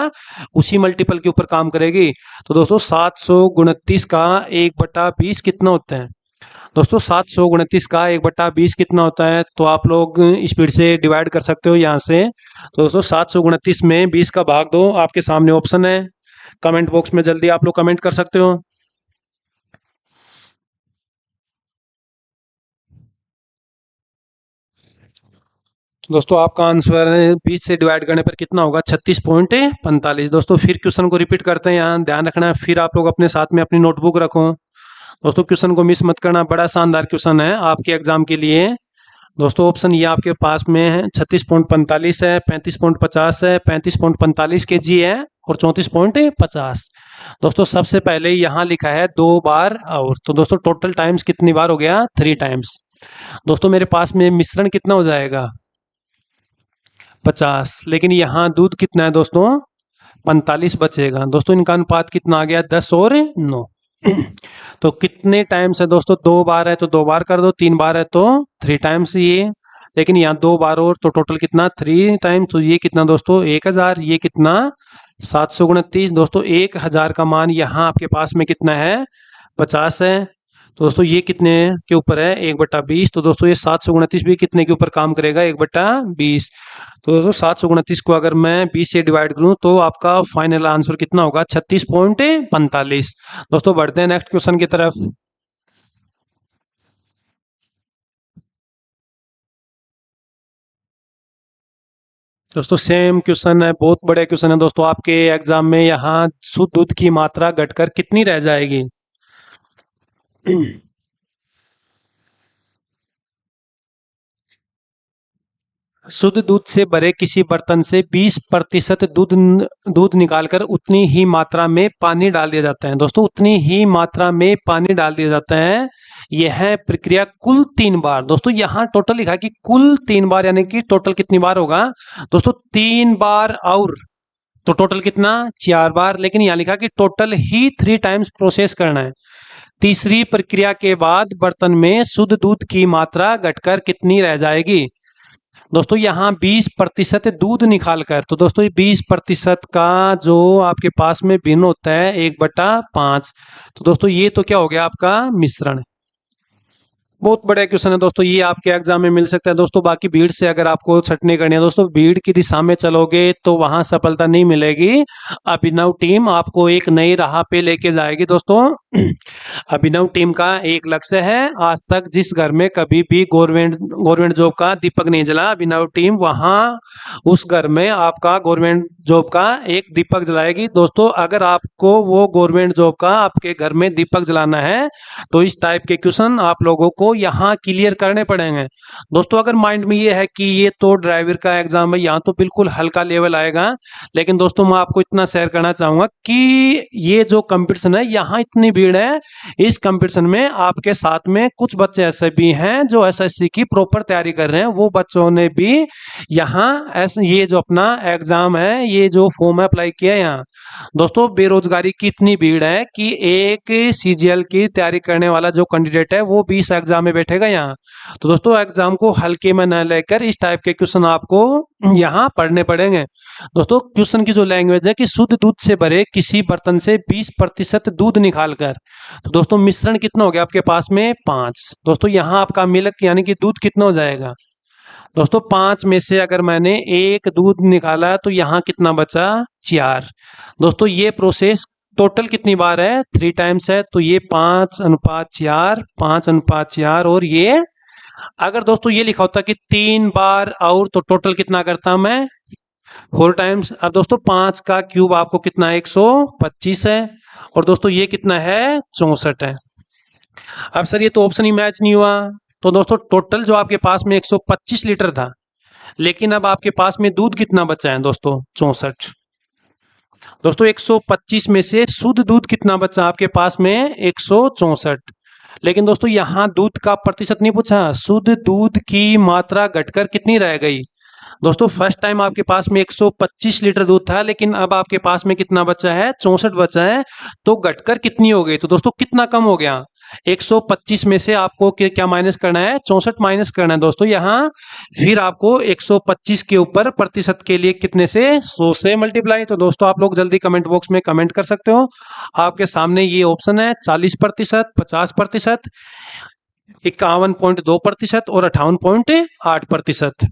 उसी मल्टीपल के ऊपर काम करेगी। तो दोस्तों 729 का 1/20 कितना होता है दोस्तों, 729 का 1/20 कितना होता है, तो आप लोग स्पीड से डिवाइड कर सकते हो यहाँ से। तो दोस्तों 729 में 20 का भाग दो, आपके सामने ऑप्शन है, कमेंट बॉक्स में जल्दी आप लोग कमेंट कर सकते हो। दोस्तों आपका आंसर 20 से डिवाइड करने पर कितना होगा 36.45। दोस्तों फिर क्वेश्चन को रिपीट करते हैं, यहाँ ध्यान रखना है, फिर आप लोग अपने साथ में अपनी नोटबुक रखो। दोस्तों क्वेश्चन को मिस मत करना, बड़ा शानदार क्वेश्चन है आपके एग्जाम के लिए। दोस्तों ऑप्शन ये आपके पास में है, 36.45 है, 35.50 है, 35.45 kg है और 34.50। दोस्तों सबसे पहले यहाँ लिखा है 2 बार और, तो दोस्तों टोटल टाइम्स कितनी बार हो गया 3 टाइम्स। दोस्तों मेरे पास में मिश्रण कितना हो जाएगा 50, लेकिन यहाँ दूध कितना है दोस्तों 45 बचेगा। दोस्तों इनका अनुपात कितना आ गया 10 और 9। तो कितने टाइम्स है दोस्तों, 2 बार है तो 2 बार कर दो, 3 बार है तो 3 टाइम्स ये, लेकिन यहाँ 2 बार और, तो टोटल कितना 3 टाइम्स। तो ये कितना दोस्तों 1000, ये कितना 729। दोस्तों 1000 का मान यहाँ आपके पास में कितना है 50 है। तो दोस्तों ये कितने के ऊपर है 1/20। तो दोस्तों ये 729 भी कितने के ऊपर काम करेगा 1/20। तो दोस्तों 729 को अगर मैं 20 से डिवाइड करूं तो आपका फाइनल आंसर कितना होगा 36.45। दोस्तों बढ़ते हैं नेक्स्ट क्वेश्चन की तरफ। दोस्तों सेम क्वेश्चन है, बहुत बड़े क्वेश्चन है दोस्तों आपके एग्जाम में। यहाँ शुद्ध दूध की मात्रा घटकर कितनी रह जाएगी। शुद्ध दूध से भरे किसी बर्तन से 20% दूध दूध निकालकर उतनी ही मात्रा में पानी डाल दिया जाता है। दोस्तों उतनी ही मात्रा में पानी डाल दिया जाता है, यह प्रक्रिया कुल 3 बार। दोस्तों यहाँ टोटल लिखा है कि कुल 3 बार, यानी कि टोटल कितनी बार होगा दोस्तों 3 बार और, तो टोटल कितना 4 बार, लेकिन यहाँ लिखा कि टोटल ही 3 टाइम्स प्रोसेस करना है। तीसरी प्रक्रिया के बाद बर्तन में शुद्ध दूध की मात्रा घटकर कितनी रह जाएगी। दोस्तों यहाँ 20% दूध निकाल कर, तो दोस्तों ये 20% का जो आपके पास में भिन्न होता है 1/5। तो दोस्तों ये तो क्या हो गया आपका मिश्रण। बहुत बड़ा क्वेश्चन है दोस्तों, ये आपके एग्जाम में मिल सकता है दोस्तों। बाकी भीड़ से अगर आपको छटनी करनी है दोस्तों, भीड़ की दिशा में चलोगे तो वहां सफलता नहीं मिलेगी। अभिनव टीम आपको एक नई राह पे लेके जाएगी दोस्तों। अभिनव टीम का एक लक्ष्य है, आज तक जिस घर में कभी भी गवर्नमेंट जॉब का दीपक नहीं जला, अभिनव टीम वहां उस घर में आपका गवर्नमेंट जॉब का एक दीपक जलाएगी। दोस्तों अगर आपको वो गवर्नमेंट जॉब का आपके घर में दीपक जलाना है तो इस टाइप के क्वेश्चन आप लोगों को यहाँ क्लियर करने पड़ेंगे। दोस्तों अगर माइंड में ये है कि ये तो ड्राइवर का एग्जाम है, यहाँ तो बिल्कुल हल्का लेवल आएगा, लेकिन दोस्तों मैं आपको इतना शेयर करना चाहूंगा कि ये जो कंपटीशन है यहाँ इतनी भीड़ है, इस कंपटीशन में आपके साथ में कुछ बच्चे ऐसे भी हैं जो एसएससी की प्रॉपर तैयारी कर रहे हैं। वो बच्चों ने भी यहाँ ये जो अपना एग्जाम है, ये जो फॉर्म है अप्लाई किया है यहाँ। दोस्तों बेरोजगारी की इतनी भीड़ है कि एक सीजीएल की तैयारी करने वाला जो कैंडिडेट है वो भी इस एग्जाम में बैठेगा यहाँ। तो दोस्तों एग्जाम को हल्के में न लेकर इस टाइप के क्वेश्चन आपको यहाँ पढ़ने पड़ेंगे। दोस्तों क्वेश्चन की जो लैंग्वेज है कि शुद्ध दूध से भरे किसी बर्तन से 20% दूध निकालकर, तो दोस्तों मिश्रण कितना हो गया आपके पास में 5। दोस्तों यहाँ आपका मिल्क यानी कि दूध कितना हो जाएगा दोस्तों 5 में से अगर मैंने 1 दूध निकाला तो यहाँ कितना बचा 4। दोस्तों ये प्रोसेस टोटल कितनी बार है 3 टाइम्स है, तो ये 5:4, 5:4, और ये अगर दोस्तों ये लिखा होता कि 3 बार और, तो टोटल कितना करता मैं 4 टाइम्स। अब दोस्तों 5 का क्यूब आपको कितना 125 है, और दोस्तों ये कितना है 64 है। अब सर ये तो ऑप्शन ही मैच नहीं हुआ। तो दोस्तों टोटल जो आपके पास में 125 लीटर था, लेकिन अब आपके पास में दूध कितना बचा है दोस्तों? 64। दोस्तों 125 में से शुद्ध दूध कितना बचा आपके पास में? 164। लेकिन दोस्तों यहाँ दूध का प्रतिशत नहीं पूछा, शुद्ध दूध की मात्रा घटकर कितनी रह गई। दोस्तों फर्स्ट टाइम आपके पास में 125 लीटर दूध था, लेकिन अब आपके पास में कितना बचा है? 64 बचा है। तो घटकर कितनी हो गई? तो दोस्तों कितना कम हो गया? 125 में से आपको क्या माइनस करना है? 64 माइनस करना है दोस्तों यहाँ। फिर आपको 125 के ऊपर प्रतिशत के लिए कितने से? 100 से मल्टीप्लाई। तो दोस्तों आप लोग जल्दी कमेंट बॉक्स में कमेंट कर सकते हो। आपके सामने ये ऑप्शन है 40%, 50%, 51.2% और 58.8%।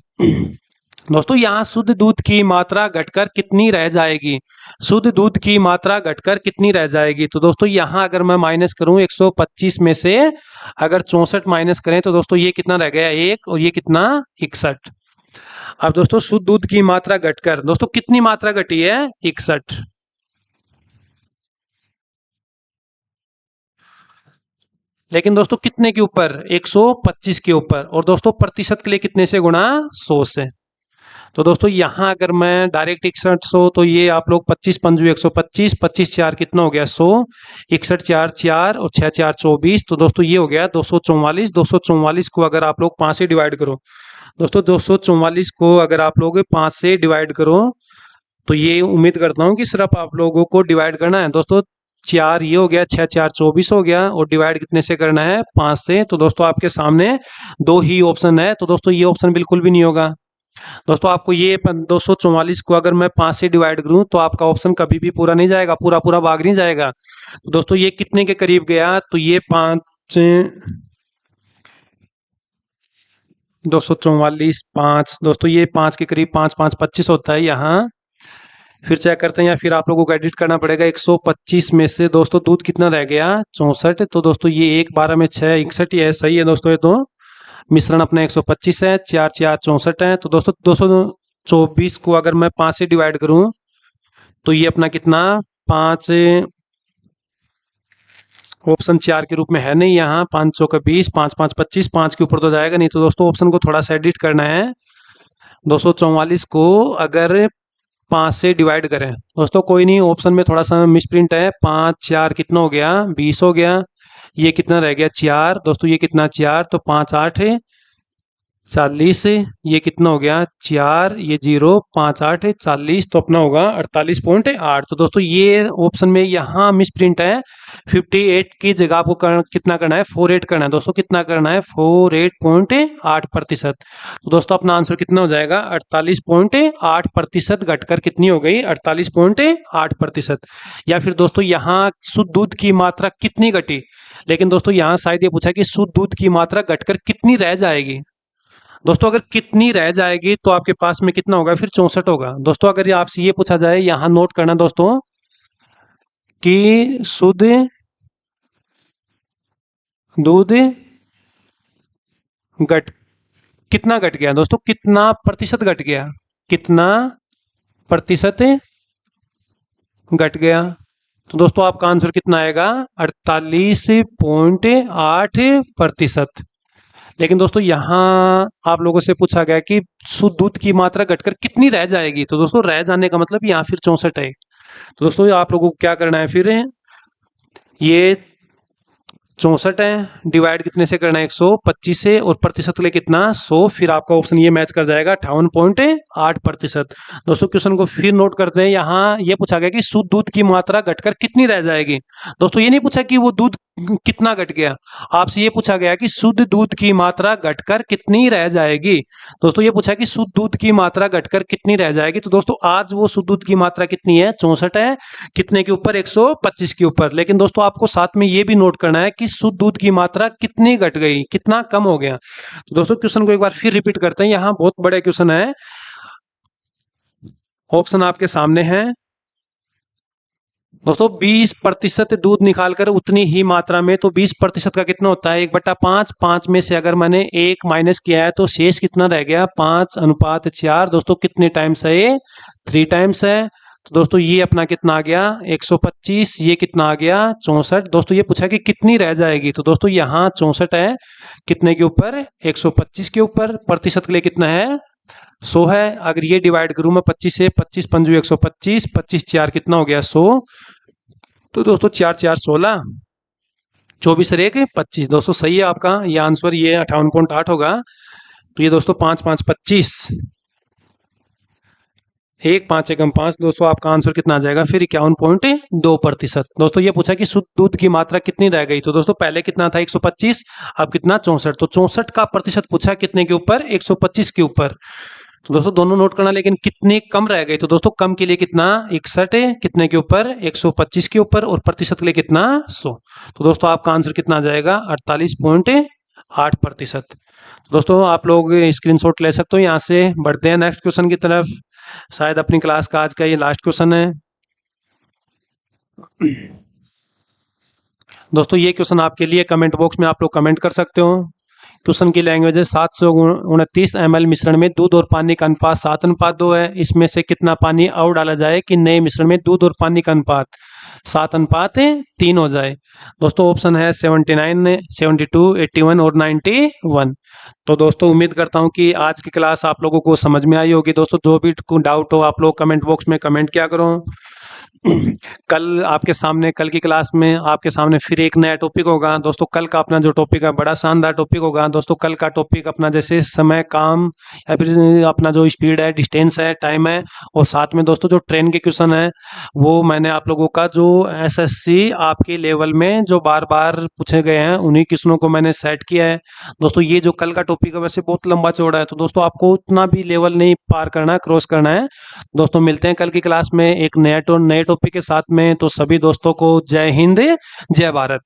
दोस्तों यहाँ शुद्ध दूध की मात्रा घटकर कितनी रह जाएगी? शुद्ध दूध की मात्रा घटकर कितनी रह जाएगी? तो दोस्तों यहाँ अगर मैं माइनस करूं 125 में से अगर 64 माइनस करें तो दोस्तों ये कितना रह गया? 1, और ये कितना? 61। अब दोस्तों शुद्ध दूध की मात्रा घटकर दोस्तों कितनी मात्रा घटी है? 61। लेकिन दोस्तों कितने के ऊपर? 125 के ऊपर। और दोस्तों प्रतिशत के लिए कितने से गुणा? 100 से। तो दोस्तों यहाँ अगर मैं डायरेक्ट 6100, तो ये आप लोग 25 पंजू 125, 25 4 कितना हो गया? 100, 61 4 4 और 6 4 24। तो दोस्तों ये हो गया 244। 244 को अगर आप लोग 5 से डिवाइड करो, दोस्तों 244 को अगर आप लोग 5 से डिवाइड करो, तो ये उम्मीद करता हूँ कि सिर्फ आप लोगों को डिवाइड करना है। दोस्तों 4 ये हो गया, 6 4 24 हो गया, और डिवाइड कितने से करना है? 5 से। तो दोस्तों आपके सामने दो ही ऑप्शन है, तो दोस्तों ये ऑप्शन बिल्कुल भी नहीं होगा। दोस्तों आपको ये 244 को अगर मैं 5 से डिवाइड करूं तो आपका ऑप्शन कभी भी पूरा नहीं जाएगा, पूरा पूरा भाग नहीं जाएगा। तो दोस्तों ये कितने के करीब गया? तो ये 5, 244 5, दोस्तों ये 5 के करीब, 5 5 25 होता है यहाँ। फिर चेक करते हैं, या फिर आप लोगों को एडिट करना पड़ेगा। 125 में से दोस्तों दूध कितना रह गया? 64। तो दोस्तों ये 1 12 में 6 61 ही है, सही है दोस्तों। ये तो मिश्रण अपना 125 है, 4 4 64 है। तो दोस्तों 224 को अगर मैं 5 से डिवाइड करूं तो ये अपना कितना? 5, ऑप्शन 4 के रूप में है नहीं यहाँ। 5 चौक 20, 5 5 25, 5 के ऊपर तो जाएगा नहीं। तो दोस्तों ऑप्शन को थोड़ा सा एडिट करना है। 244 को अगर 5 से डिवाइड करें, दोस्तों कोई नहीं, ऑप्शन में थोड़ा सा मिसप्रिंट है। 5 4 कितना हो गया? 20 हो गया। ये कितना रह गया? 4। दोस्तों ये कितना? 4। तो 5 8 40। ये कितना हो गया? 4, ये 0, 5 8 40। तो अपना होगा 48.8। तो दोस्तों ये ऑप्शन में यहाँ मिस प्रिंट है। 58 की जगह आपको कितना करना है? 48 करना है। दोस्तों कितना करना है? 48.8%। तो दोस्तों अपना आंसर कितना हो जाएगा? 48.8% घटकर कितनी हो गई? 48.8%। या फिर दोस्तों यहाँ शुद्ध दूध की मात्रा कितनी घटी, लेकिन दोस्तों यहाँ शायद ये पूछा कि शुद्ध दूध की मात्रा घटकर कितनी रह जाएगी। दोस्तों अगर कितनी रह जाएगी तो आपके पास में कितना होगा? फिर 64 होगा। दोस्तों अगर आपसे ये पूछा जाए, यहां नोट करना दोस्तों कि शुद्ध दूध घट कितना घट गया। दोस्तों कितना प्रतिशत घट गया? कितना प्रतिशत घट गया? तो दोस्तों आपका आंसर कितना आएगा? 48.8%। लेकिन दोस्तों यहाँ आप लोगों से पूछा गया कि शुद्ध दूध की मात्रा घटकर कितनी रह जाएगी। तो दोस्तों रह जाने का मतलब यहाँ फिर 64 है। तो दोस्तों आप लोगों को क्या करना है? फिर ये 64 है, डिवाइड कितने से करना है? 125 से, और प्रतिशत के लिए कितना? 100। फिर आपका ऑप्शन ये मैच कर जाएगा 58.8%। दोस्तों क्वेश्चन को फिर नोट करते हैं। यहाँ ये पूछा गया कि शुद्ध दूध की मात्रा घटकर कितनी रह जाएगी। दोस्तों ये नहीं पूछा कि वो दूध कितना घट गया, आपसे ये पूछा गया कि शुद्ध दूध की मात्रा घटकर कितनी रह जाएगी। दोस्तों ये पूछा कि शुद्ध दूध की मात्रा घटकर कितनी रह जाएगी। तो दोस्तों आज वो शुद्ध दूध की मात्रा कितनी है? 64 है। कितने के ऊपर? 125 के ऊपर। लेकिन दोस्तों आपको साथ में ये भी नोट करना है कि शुद्ध दूध की मात्रा कितनी घट गई, कितना कम हो गया। तो दोस्तों क्वेश्चन को एक बार फिर रिपीट करते हैं। यहाँ बहुत बड़े क्वेश्चन है, ऑप्शन आपके सामने है। दोस्तों 20% दूध निकालकर उतनी ही मात्रा में, तो 20% का कितना होता है? 1/5। 5 में से अगर मैंने 1 माइनस किया है तो शेष कितना रह गया? 5/4। दोस्तों कितने टाइम्स है ये? 3 टाइम्स है। तो दोस्तों ये अपना कितना आ गया 125, ये कितना आ गया 64। दोस्तों ये पूछा कि कितनी रह जाएगी, तो दोस्तों यहाँ 64 है कितने के ऊपर 125 के ऊपर, प्रतिशत के लिए कितना है 100 है। अगर ये डिवाइड करूं मैं 25 से, 25 पंजू 125, 25 चार कितना हो गया 100। तो दोस्तों 4 4 16, 24 और 1 25। दोस्तों सही है आपका ये आंसर, ये 58.8 होगा। तो ये दोस्तों 5 5 25, 1 5 एकम 5। दोस्तों आपका आंसर कितना आ जाएगा फिर 51.2%। दोस्तों ये पूछा कि शुद्ध दूध की मात्रा कितनी रह गई, तो दोस्तों पहले कितना था 125, अब कितना 64। तो 64 का प्रतिशत पूछा कितने के ऊपर 125 के ऊपर। तो दोस्तों दोनों नोट करना, लेकिन कितनी कम रह गई, तो दोस्तों कम के लिए कितना 61 है कितने के ऊपर 125 के ऊपर, और प्रतिशत के लिए कितना 100। तो दोस्तों आपका आंसर कितना आ जाएगा 48.8%। तो दोस्तों आप लोग स्क्रीनशॉट ले सकते हो। यहाँ से बढ़ते हैं नेक्स्ट क्वेश्चन की तरफ। शायद अपनी क्लास का आज का ये लास्ट क्वेश्चन है। दोस्तों ये क्वेश्चन आपके लिए कमेंट बॉक्स में आप लोग कमेंट कर सकते हो। क्वेश्चन की लैंग्वेज है 729 ml मिश्रण में दूध और पानी का अनुपात 7:2 है। इसमें से कितना पानी और डाला जाए कि नए मिश्रण में दूध और पानी का अनुपात 7:3 हो जाए। दोस्तों ऑप्शन है 79, 72, 81 और 91। तो दोस्तों उम्मीद करता हूं कि आज की क्लास आप लोगों को समझ में आई होगी। दोस्तों जो भी डाउट हो आप लोग कमेंट बॉक्स में कमेंट किया करो। कल आपके सामने, कल की क्लास में आपके सामने फिर एक नया टॉपिक होगा। दोस्तों कल का अपना जो टॉपिक है बड़ा शानदार टॉपिक होगा। दोस्तों कल का टॉपिक अपना जैसे समय, काम या फिर अपना जो स्पीड है, डिस्टेंस है, टाइम है, और साथ में दोस्तों जो ट्रेन के क्वेश्चन है वो मैंने आप लोगों का जो एसएससी आपके लेवल में जो बार बार पूछे गए हैं उन्हीं क्वेश्चनों को मैंने सेट किया है। दोस्तों ये जो कल का टॉपिक है वैसे बहुत लंबा चौड़ा है, तो दोस्तों आपको उतना भी लेवल नहीं पार करना है, क्रॉस करना है। दोस्तों मिलते हैं कल की क्लास में एक नए टॉपिक के साथ में। तो सभी दोस्तों को जय हिंद, जय भारत।